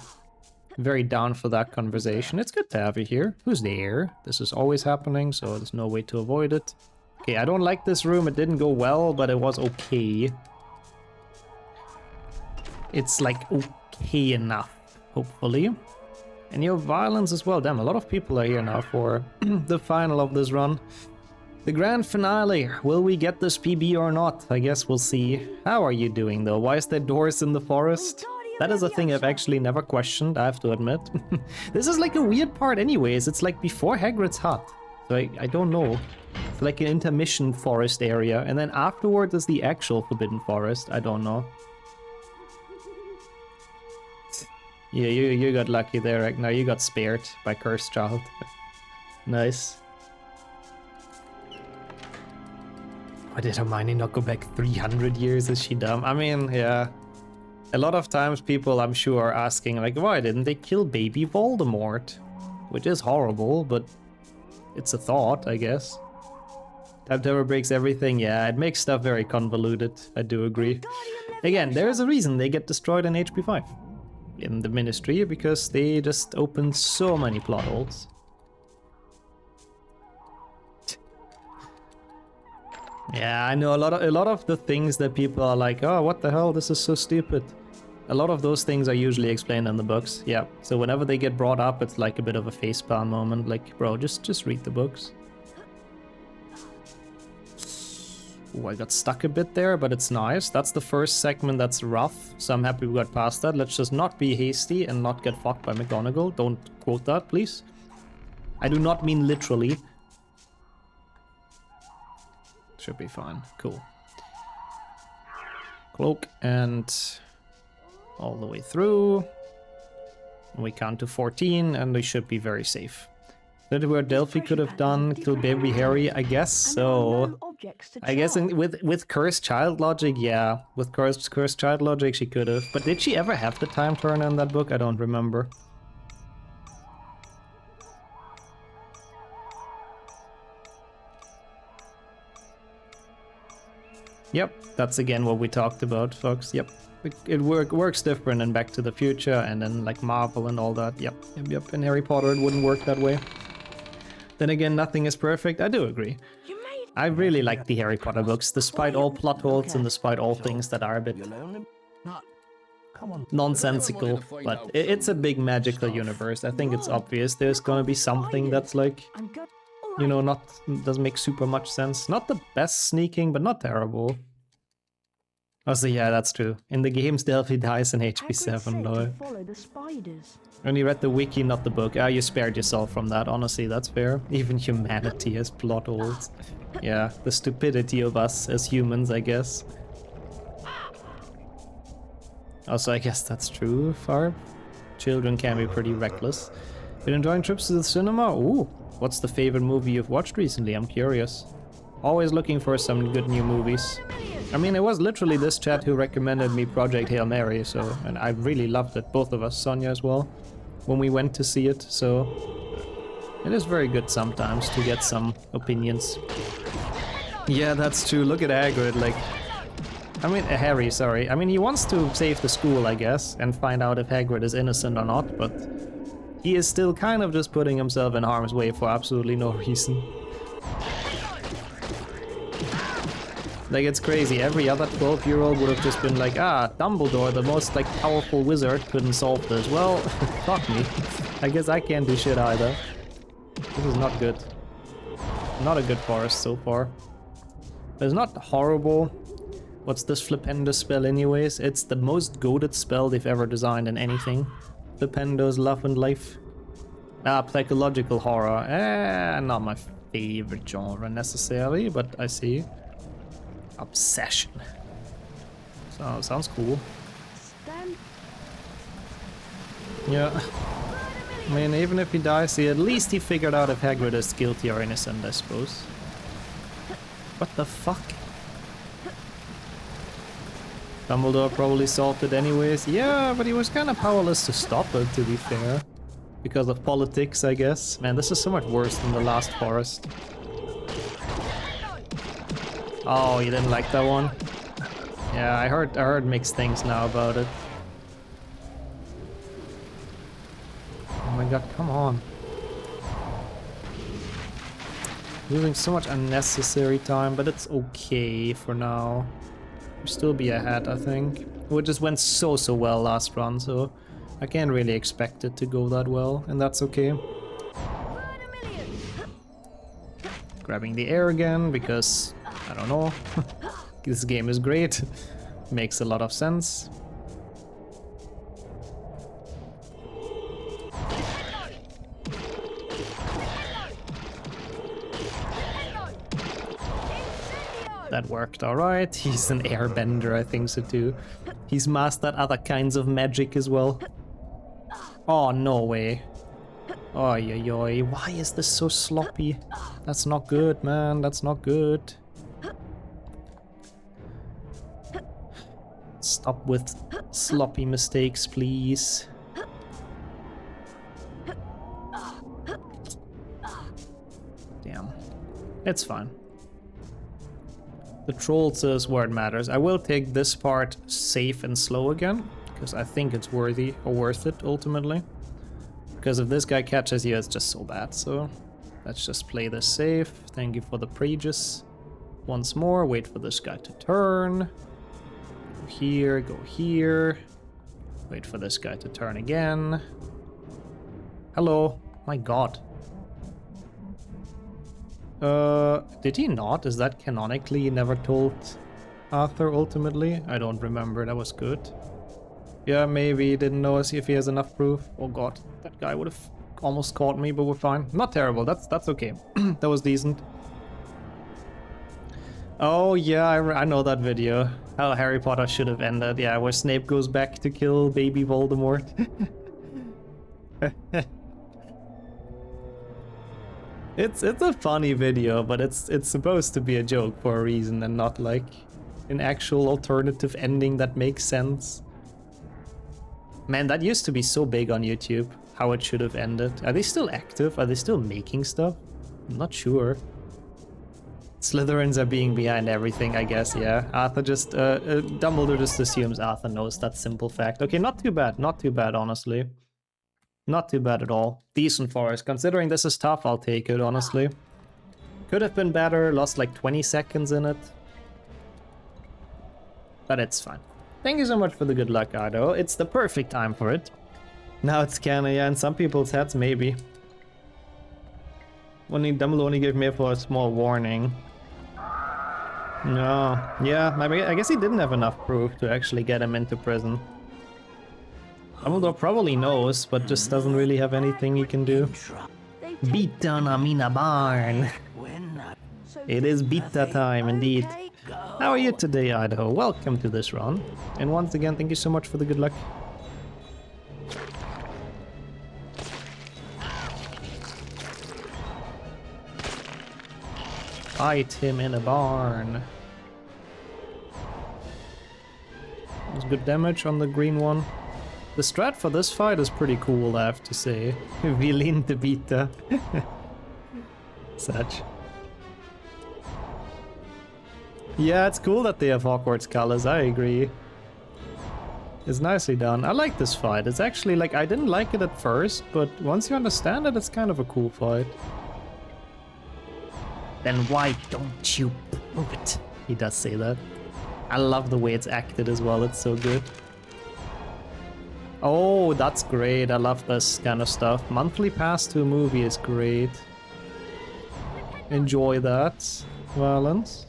very down for that conversation. It's good to have you here. Who's there? This is always happening, so there's no way to avoid it. Okay, I don't like this room. It didn't go well, but it was okay. It's like okay enough, hopefully. And your violence as well. Damn, a lot of people are here now for the final of this run. The grand finale. Will we get this PB or not? I guess we'll see. How are you doing though? Why is there doors in the forest? That is a thing I've actually never questioned, I have to admit. This is like a weird part anyways. It's like before Hagrid's hut. So I don't know. It's like an intermission forest area. And then afterwards is the actual Forbidden Forest. I don't know. Yeah, you got lucky there, Ragnar. You got spared by Cursed Child. Nice. Why did Hermione not go back 300 years? Is she dumb? I mean, yeah. A lot of times people, I'm sure, are asking, like, why didn't they kill baby Voldemort? Which is horrible, but it's a thought, I guess. Time Tower breaks everything. Yeah, it makes stuff very convoluted. I do agree. Again, there is a reason they get destroyed in HP 5. In the Ministry, because they just open so many plot holes. Yeah, I know a lot of the things that people are like, oh, what the hell, this is so stupid. A lot of those things are usually explained in the books. Yeah, so whenever they get brought up, it's like a bit of a facepalm moment. Like, bro, just read the books. Ooh, I got stuck a bit there, but it's nice. That's the first segment that's rough, so I'm happy we got past that. Let's just not be hasty and not get fucked by McGonagall. Don't quote that, please. I do not mean literally. Should be fine. Cool. Cloak and all the way through. We count to 14 and we should be very safe. That's where Delphi could have done, kill baby Harry, I guess so. I guess with Cursed Child logic, yeah. With Cursed Child logic she could have. But did she ever have the time turner in that book? I don't remember. Yep, that's again what we talked about, folks. Yep. It works different in Back to the Future and then like Marvel and all that. Yep. In Harry Potter it wouldn't work that way. Then again, nothing is perfect. I do agree. I really like the Harry Potter books, despite all plot holes and despite all things that are a bit nonsensical. But it's a big magical universe. I think it's obvious there's gonna be something that's like, you know, doesn't make super much sense. Not the best sneaking, but not terrible. Also, yeah, that's true. In the games, Delphi dies in HP 7, though. Only read the wiki, not the book. Ah, you spared yourself from that, honestly, that's fair. Even humanity has plot holes. Yeah, the stupidity of us as humans, I guess. Also, I guess that's true, Farb. Children can be pretty reckless. Been enjoying trips to the cinema? Ooh, what's the favorite movie you've watched recently? I'm curious. Always looking for some good new movies. I mean, it was literally this chat who recommended me Project Hail Mary, so, and I really loved it, both of us, Sonia as well, when we went to see it, so it is very good sometimes to get some opinions. Yeah, that's true, look at Hagrid, like, I mean, Harry, sorry, I mean, he wants to save the school, I guess, and find out if Hagrid is innocent or not, but he is still kind of just putting himself in harm's way for absolutely no reason. Like, it's crazy. Every other 12-year-old would have just been like, ah, Dumbledore, the most, like, powerful wizard, couldn't solve this. Well, fuck me. I guess I can't do shit either. This is not good. Not a good forest so far. It's not horrible. What's this Flipendo spell anyways? It's the most goated spell they've ever designed in anything. Flipendo's Love and Life. Ah, psychological horror. Not my favorite genre necessarily, but I see. Obsession. So, sounds cool. Yeah. I mean, even if he dies, at least he figured out if Hagrid is guilty or innocent, I suppose. What the fuck? Dumbledore probably solved it anyways. Yeah, but he was kind of powerless to stop it, to be fair. Because of politics, I guess. Man, this is so much worse than the last forest. Oh, you didn't like that one? Yeah, I heard mixed things now about it. Oh my god, come on. Losing so much unnecessary time, but it's okay for now. We'll still be ahead, I think. We just went so well last run, so I can't really expect it to go that well, and that's okay. Grabbing the air again, because, I don't know, this game is great. Makes a lot of sense. That worked alright. He's an airbender, I think so too. He's mastered other kinds of magic as well. Oh, no way. Oi, oi, oi. Why is this so sloppy? That's not good, man. That's not good. Stop with sloppy mistakes, please. Damn. It's fine. The trolls is where it matters. I will take this part safe and slow again, because I think it's worthy or worth it ultimately. Because if this guy catches you, it's just so bad. So let's just play this safe. Thank you for the prages. Once more, wait for this guy to turn. Go here, go here. Wait for this guy to turn again. Hello. My god. Did he not? Is that canonically he never told Arthur ultimately? I don't remember, that was good. Yeah, maybe he didn't know if he has enough proof. Oh god, that guy would have almost caught me, but we're fine. Not terrible, that's okay. That was decent. Oh yeah, I know that video. How Harry Potter should have ended. Yeah, where Snape goes back to kill baby Voldemort. It's a funny video, but it's supposed to be a joke for a reason and not like an actual alternative ending that makes sense. Man, that used to be so big on YouTube, how it should have ended. Are they still active? Are they still making stuff? I'm not sure. Slytherins are being behind everything, I guess, yeah. Arthur just, Dumbledore just assumes Arthur knows that simple fact. Okay, not too bad, honestly. Not too bad at all. Decent for us. Considering this is tough, I'll take it, honestly. Could have been better, lost like 20 seconds in it. But it's fine. Thank you so much for the good luck, Ardo. It's the perfect time for it. Now it's kinda, yeah, in some people's heads, maybe. Dumbledore only gave me for a small warning. No. Yeah, I guess he didn't have enough proof to actually get him into prison. Dumbledore probably knows, but just doesn't really have anything he can do. Beat down Amina Barn. It is beta time indeed. How are you today, Idaho? Welcome to this run. And once again, thank you so much for the good luck. Fight him in a barn. There's good damage on the green one. The strat for this fight is pretty cool, I have to say. Villain de beta. Such. Yeah, it's cool that they have Hogwarts colors, I agree. It's nicely done. I like this fight. It's actually like, I didn't like it at first, but once you understand it, it's kind of a cool fight. Then why don't you prove it? He does say that. I love the way it's acted as well, it's so good. Oh, that's great. I love this kind of stuff. Monthly pass to a movie is great. Enjoy that. Valence.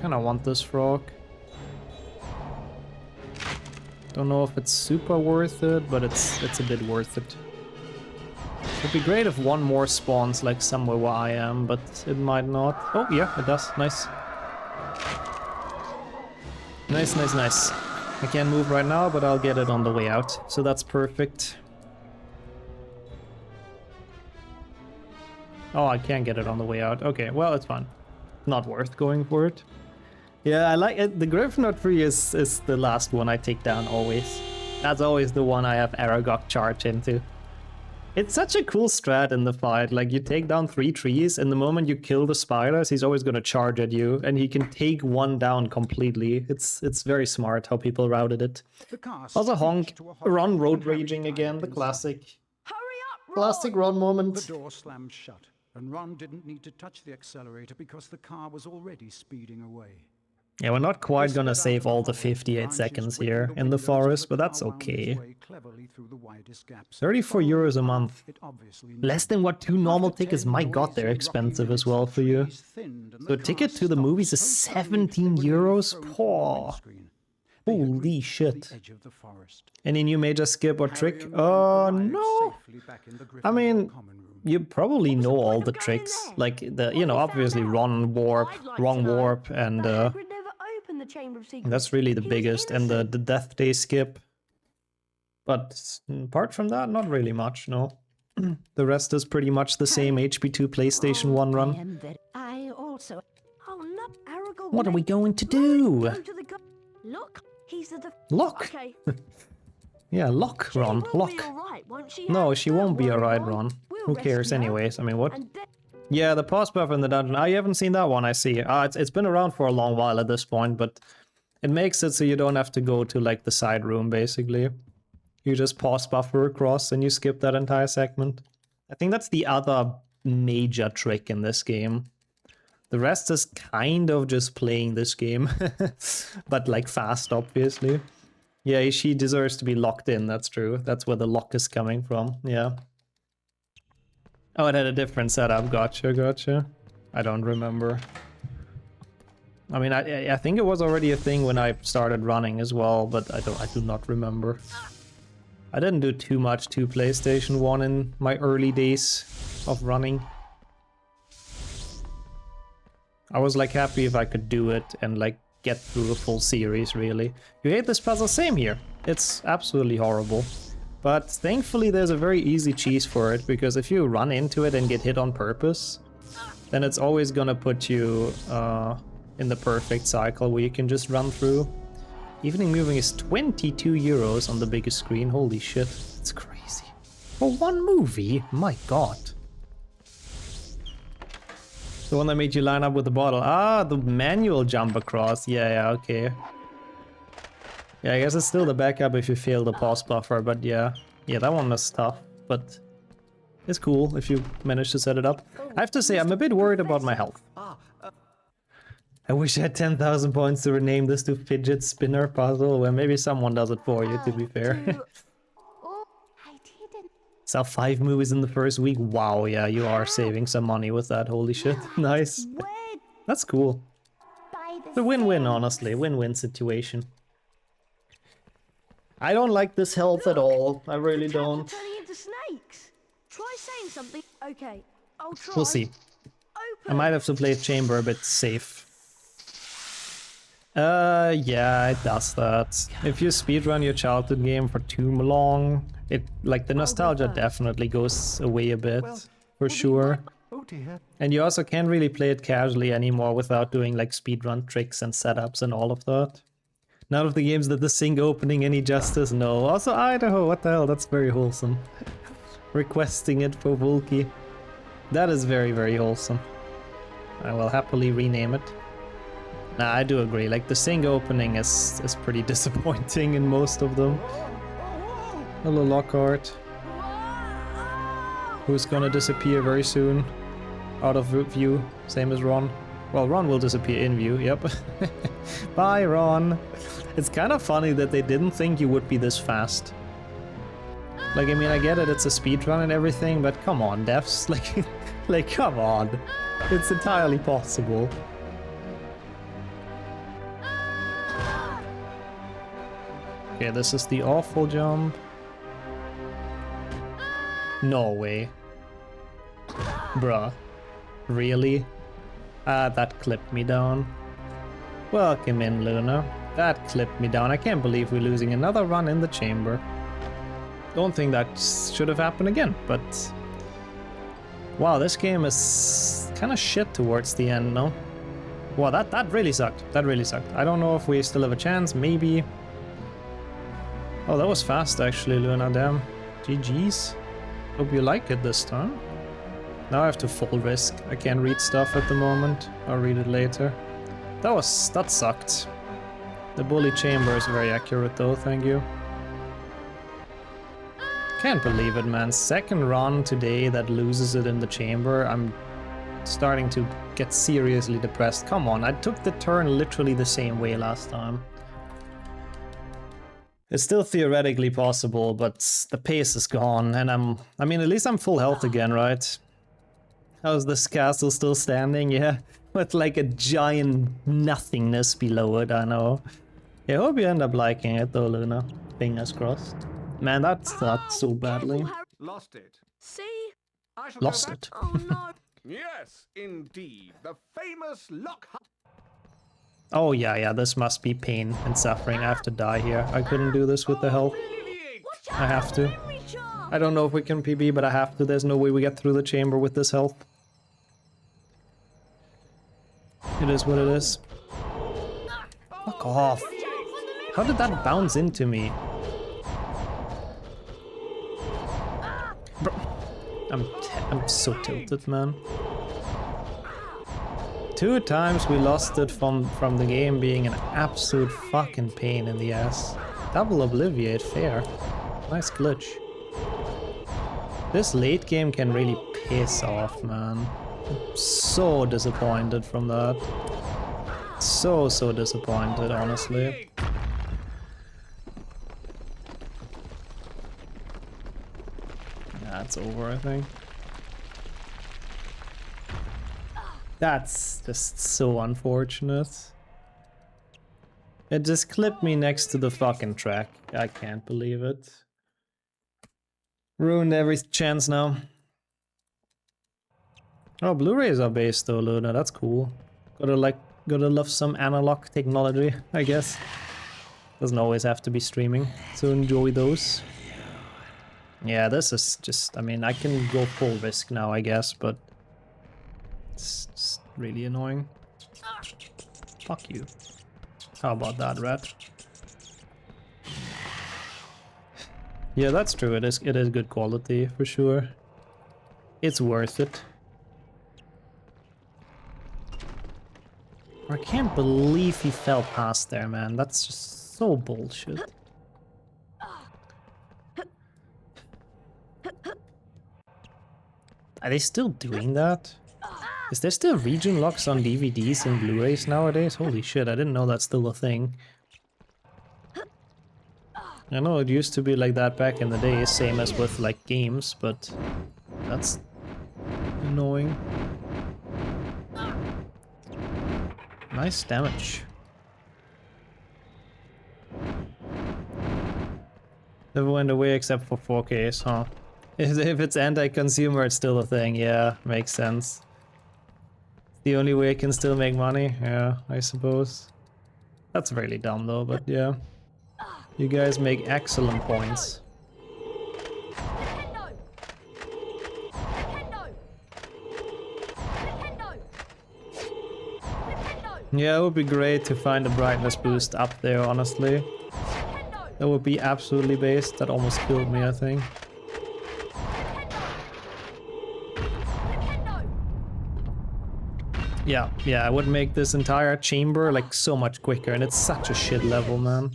Kinda want this frog. Don't know if it's super worth it, but it's a bit worth it. It'd be great if one more spawns like somewhere where I am, but it might not. Oh yeah, it does. Nice. Nice, nice, nice. I can't move right now, but I'll get it on the way out. So that's perfect. Oh, I can't get it on the way out. Okay, well, it's fine. Not worth going for it. Yeah, I like it. The Gryffindor tree is the last one I take down always. That's always the one I have Aragog charge into. It's such a cool strat in the fight. Like, you take down 3 trees, and the moment you kill the spiders, he's always going to charge at you, and he can take one down completely. It's very smart how people routed it. Also, Honk, Ron road raging again, the classic. Hurry up, Ron! Classic Ron moment. The door slammed shut. and Ron didn't need to touch the accelerator because the car was already speeding away. Yeah, we're not quite They gonna sped out save of the all the hollow, 58 branches seconds whipping here the in the windows as forest, but car that's wound its okay. way cleverly through the widest gaps. 34 euros a month. It obviously Less knew. than what 2 normal After tickets, 10 my god, they're noisy, expensive rocky as well minutes, for the you. trees thinned and So a the ticket car to the stopped movies is so suddenly that they 17 were nearly euros? thrown from the Poor. windscreen. They had Holy reached the shit. edge of the forest. Any new major skip or Harry trick? and Ron Oh arrived no! safely back in the I Gryffindor mean, common room. you probably know all point the of going tricks. there? Like, the, What you know, we found obviously out? Run Warp, I'd like Wrong to know. Warp, and But Hagrid never opened the Chamber of Secrets. that's really the He was biggest, and the innocent. Death Day skip. But apart from that, not really much, no. The rest is pretty much the same HP2 PlayStation 1 I run. am very. I also. Oh no, Aragorn. What are we going to Go do? to the Look, he's the Lock! Okay. Yeah, lock, She Ron, will lock. be all right, won't she? No, Harry? she Don't won't be worry, alright, Ron. We'll Who cares rescue her. anyways? I mean, what? And then Yeah, the pause buffer in the dungeon. You haven't seen that one, I see. It's been around for a long while at this point, but it makes it so you don't have to go to, like, the side room, basically. You just pause buffer across and you skip that entire segment. I think that's the other major trick in this game. The rest is kind of just playing this game, but, like, fast, obviously. Yeah, she deserves to be locked in, that's true. That's where the lock is coming from, yeah. Oh, it had a different setup. Gotcha, gotcha. I don't remember. I mean, I think it was already a thing when I started running as well, but I do not remember. I didn't do too much to PlayStation 1 in my early days of running. I was like happy if I could do it and like get through a full series, really. You hate this puzzle? Same here. It's absolutely horrible. But thankfully there's a very easy cheese for it, because if you run into it and get hit on purpose, then it's always gonna put you in the perfect cycle where you can just run through. Evening moving is 22 euros on the biggest screen. Holy shit, it's crazy. For one movie? My god. The one that made you line up with the bottle. Ah, the manual jump across. Yeah, okay. Yeah, I guess it's still the backup if you fail the pause buffer, but yeah. Yeah, that one was tough, but it's cool if you manage to set it up. I have to say, I'm a bit worried about my health. I wish I had 10,000 points to rename this to Fidget Spinner Puzzle, where maybe someone does it for you, to be fair. Oh, I didn't. Saw 5 movies in the first week. Wow, yeah, you are saving some money with that. Holy shit. Nice. Word That's cool. by the It's a win-win, same honestly. Win-win situation. I don't like this health at all. I really the cats are don't. turning into snakes. Try saying something. Okay, I'll try. We'll see. I Open. might have to play Chamber a bit safe. Yeah, it does that. If you speedrun your childhood game for too long, it, like, the nostalgia definitely goes away a bit, for sure. Oh dear. And you also can't really play it casually anymore without doing, like, speedrun tricks and setups and all of that. None of the games did the sync opening any justice, no. Also Idaho, what the hell, that's very wholesome. Requesting it for Volky. That is very, very wholesome. I will happily rename it. Nah, I do agree, like, the sync opening is pretty disappointing in most of them. Hello, Lockhart. Who's gonna disappear very soon. Out of view, same as Ron. Well, Ron will disappear in view, yep. Bye, Ron. It's kind of funny that they didn't think you would be this fast. Like, I mean, I get it, it's a speedrun and everything, but come on, devs. Like, come on. It's entirely possible. Okay, this is the awful jump. No way. Bruh. Really? Ah, that clipped me down. Welcome in, Luna. That clipped me down. I can't believe we're losing another run in the chamber. Don't think that should have happened again, but... Wow, this game is kind of shit towards the end, no? Wow, that really sucked. That really sucked. I don't know if we still have a chance, maybe. Oh, that was fast actually, Luna, damn. GG's. Hope you like it this time. Now I have to full risk. I can't read stuff at the moment. I'll read it later. That sucked. The bully chamber is very accurate though, thank you. Can't believe it, man. Second run today that loses it in the chamber. I'm starting to get seriously depressed. Come on, I took the turn literally the same way last time. It's still theoretically possible, but the pace is gone, and I mean, at least I'm full health again, right? How's this castle still standing? Yeah, with like a giant nothingness below it, I know. Yeah, I hope you end up liking it though, Luna. Fingers crossed. Man, that's not so badly. Lost it. See? I shall Lost go back. it. Oh no. Yes, indeed. The famous Lockhart. Oh yeah, this must be pain and suffering. I have to die here. I couldn't do this with the health. I have to. I don't know if we can PB, but I have to. There's no way we get through the chamber with this health. It is what it is. Fuck off. How did that bounce into me? Bro, I'm so tilted, man. 2 times we lost it from the game being an absolute fucking pain in the ass. Double Obliviate, fair. Nice glitch. This late game can really piss off, man. I'm so disappointed from that. So disappointed, honestly. That's over, I think. That's just so unfortunate. It just clipped me next to the fucking track. I can't believe it. Ruined every chance now. Oh, Blu-rays are based though, Luna. That's cool. Gotta love some analog technology, I guess. Doesn't always have to be streaming, so enjoy those. Yeah, this is just, I mean, I can go full risk now, I guess, but it's just really annoying. Fuck you. How about that, rat? Yeah, that's true. It is good quality for sure. It's worth it. I can't believe he fell past there, man. That's just so bullshit. Are they still doing that? Is there still region locks on DVDs and Blu-rays nowadays? Holy shit, I didn't know that's still a thing. I know it used to be like that back in the day, same as with like games, but that's annoying. Nice damage. Never went away except for 4Ks, huh? If it's anti-consumer, it's still a thing. Yeah, makes sense. The only way I can still make money? Yeah, I suppose. That's really dumb though, but yeah. You guys make excellent points. Yeah, it would be great to find a brightness boost up there, honestly. That would be absolutely based. That almost killed me, I think. Yeah, I would make this entire chamber like so much quicker, and it's such a shit level, man.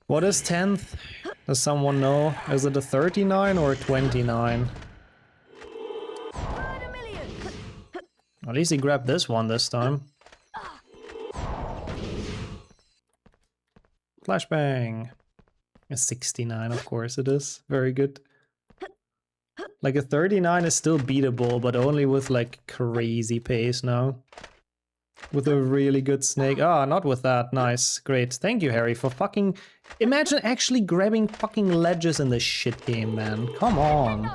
What is 10th? Does someone know? Is it a 39 or a 29? At least he grabbed this one this time. Flashbang. A 69, of course it is. Very good. Like a 39 is still beatable, but only with like crazy pace now. With a really good snake. Ah, not with that. Nice. Great. Thank you, Harry, for fucking... Imagine actually grabbing fucking ledges in this shit game, man. Come on.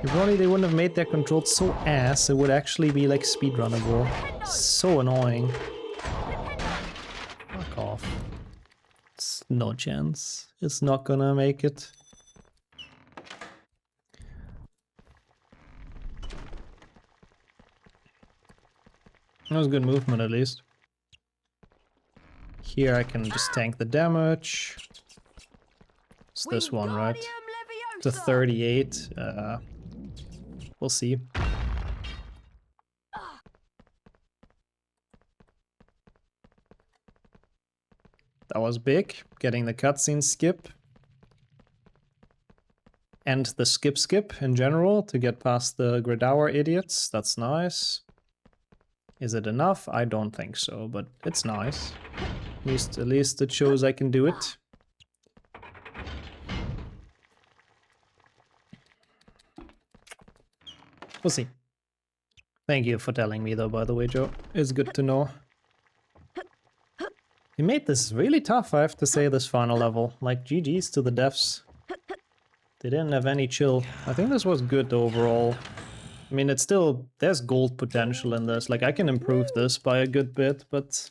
If only they wouldn't have made their controls so ass, it would actually be like speedrunnable. So annoying. Fuck off. It's no chance. It's not gonna make it. That was good movement, at least. Here I can just tank the damage. It's this one, right? It's a 38. We'll see. That was big. Getting the cutscene skip. And the skip in general to get past the Gridauer idiots. That's nice. Is it enough? I don't think so, but it's nice. At least it shows I can do it. We'll see. Thank you for telling me though, by the way, Joe. It's good to know. You made this really tough, I have to say, this final level. Like, GG's to the devs. They didn't have any chill. I think this was good overall. I mean, it's still... There's gold potential in this. Like, I can improve this by a good bit, but...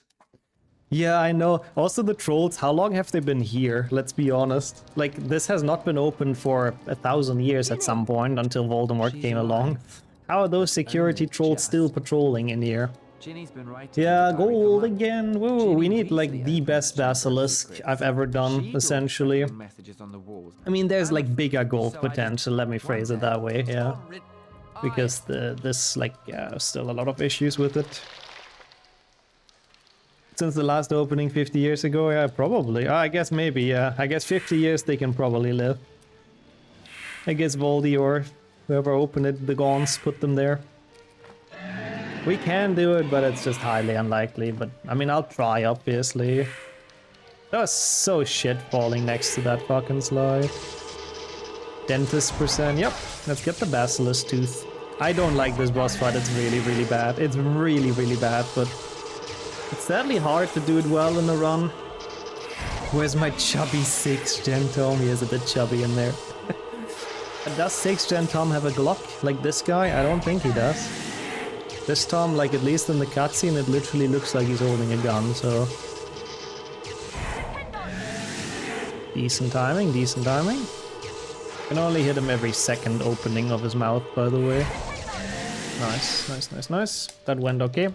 Yeah, I know. Also the trolls, how long have they been here? Let's be honest. Like, this has not been open for 1,000 years at some point until Voldemort came along. How are those security trolls still patrolling in here? Yeah, gold again. Woo, we need like the best basilisk I've ever done, essentially. I mean, there's like bigger gold potential, let me phrase it that way, yeah. Because this, like, yeah, still a lot of issues with it. Since the last opening 50 years ago, yeah, probably. I guess maybe, yeah. I guess 50 years they can probably live. I guess Voldy or whoever opened it, the Gauns, put them there. We can do it, but it's just highly unlikely. But, I mean, I'll try, obviously. That was so shit falling next to that fucking slide. Dentist percent, yep. Let's get the Basilisk Tooth. I don't like this boss fight, it's really, really bad. It's really, really bad, but... It's sadly hard to do it well in a run. Where's my chubby 6th Gen Tom? He is a bit chubby in there. Does 6th Gen Tom have a Glock like this guy? I don't think he does. This Tom, like at least in the cutscene, it literally looks like he's holding a gun, so... Decent timing, decent timing. Can only hit him every second opening of his mouth, by the way. Nice, nice, nice, nice. That went okay.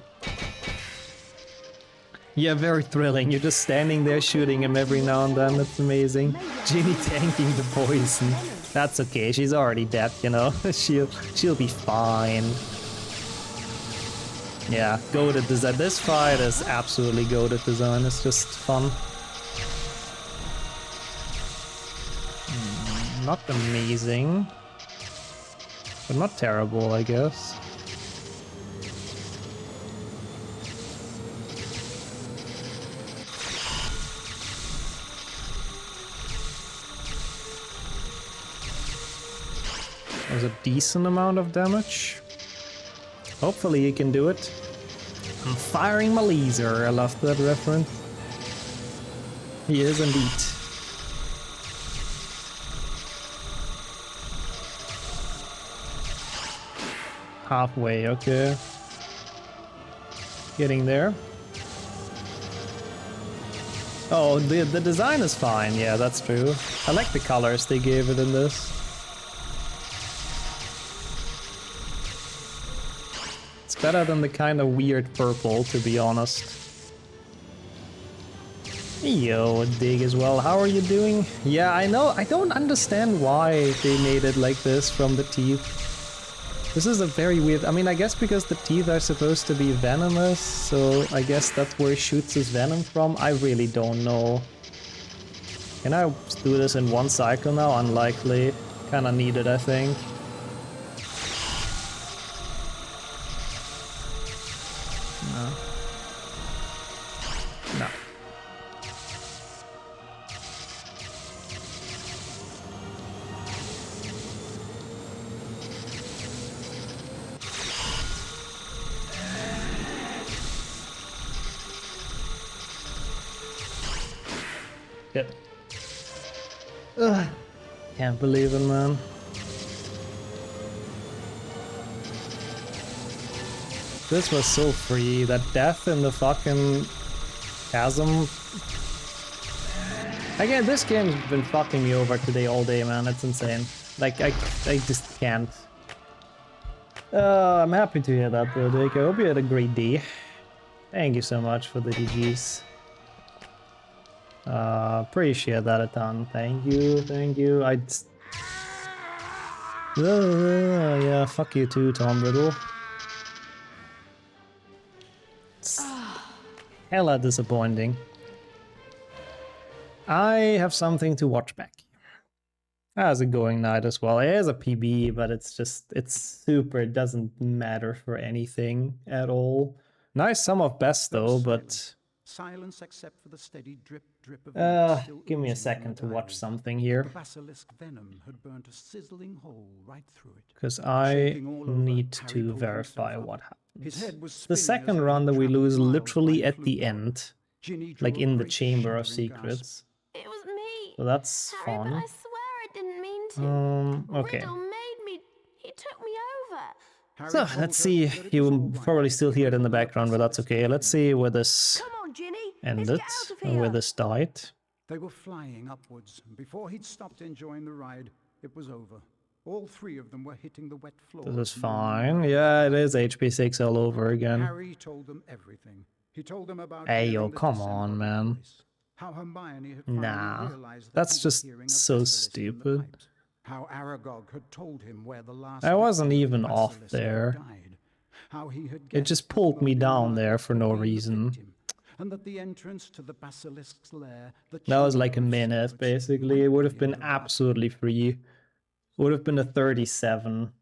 Yeah, very thrilling. You're just standing there shooting him every now and then. That's amazing. Ginny tanking the poison. That's okay. She's already dead, you know. she'll be fine. Yeah, goated design. This fight is absolutely goated design. It's just fun. Not amazing, but not terrible, I guess. There's a decent amount of damage. Hopefully he can do it. I'm firing my laser. I love that reference. He is indeed. Halfway, okay. Getting there. Oh, the design is fine. Yeah, that's true. I like the colors they gave it in this. Better than the kind of weird purple, to be honest. Yo, Dig as well. How are you doing? Yeah, I know. I don't understand why they made it like this from the teeth. This is a very weird... I mean, I guess because the teeth are supposed to be venomous, so I guess that's where he shoots his venom from. I really don't know. Can I do this in one cycle now? Unlikely. Kinda need it, I think. No. Good. Ugh. Can't believe it, man. This was so free. That death in the fucking chasm. Again, this game's been fucking me over today all day, man. It's insane. Like, I just can't. I'm happy to hear that, though, Dick. I hope you had a great day. Thank you so much for the GGs. Appreciate that a ton. Thank you, thank you. Yeah, fuck you too, Tom Riddle. It's hella disappointing. I have something to watch back. How's it going, Night, as well? It is a PB, but it's super, it doesn't matter for anything at all. Nice sum of best though, but... Silence except for the steady drip of still give me a oozing second to from the watch diary. something here. The basilisk venom had burnt a sizzling hole right through it. Because I Shaking all over, need Harry to pulled verify himself up. what His happens. head was The spinning as second though run that we traveled lose miles literally by at the fluke. end, Ginny drew like a in the great chamber of shuddering gasp. secrets. It was me. So that's Harry, but fun. I swear I didn't mean to. Okay. Riddle made me. He took me over. Harry So told let's her see. that it You was will all right. probably still hear it in the From the background, but that's basilisk okay. Let's see where this Come on, Ginny. ended Let's get out of and here. where this died. They were flying upwards, and before he'd stopped enjoying the ride, it was over. All three of them were hitting the wet floor. This is fine. Yeah, it is HP6 all over again. Harry told them everything. He told them about Hey, hearing yo, the come December on, man. voice, how Hermione had finally Nah, realized that that's he was just hearing a so basilisk in the stupid. pipes, how Aragog had told him where the last I wasn't victim of even the off basilisk there. had died, how he had It just guessed that pulled me Lord down Margaret there for had no been the reason. victim, and that the entrance to the basilisk's lair, the That was like a chamber of minute, secrets, basically. It might would have be been under wraps. absolutely free. Would have been a 37.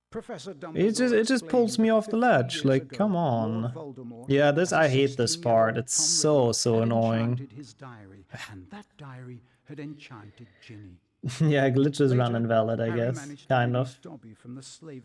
Professor It Dumbledore just pulls explained me that off the 50 ledge. years Like, ago, come Lord on. Voldemort, Yeah, as I a hate this 16-year-old part. It's Tom so Riddle, had annoying. enchanted his diary, and that diary had enchanted Ginny. Yeah, glitches run Later, invalid, I Harry guess. managed to Kind release of. Dobby from the slavery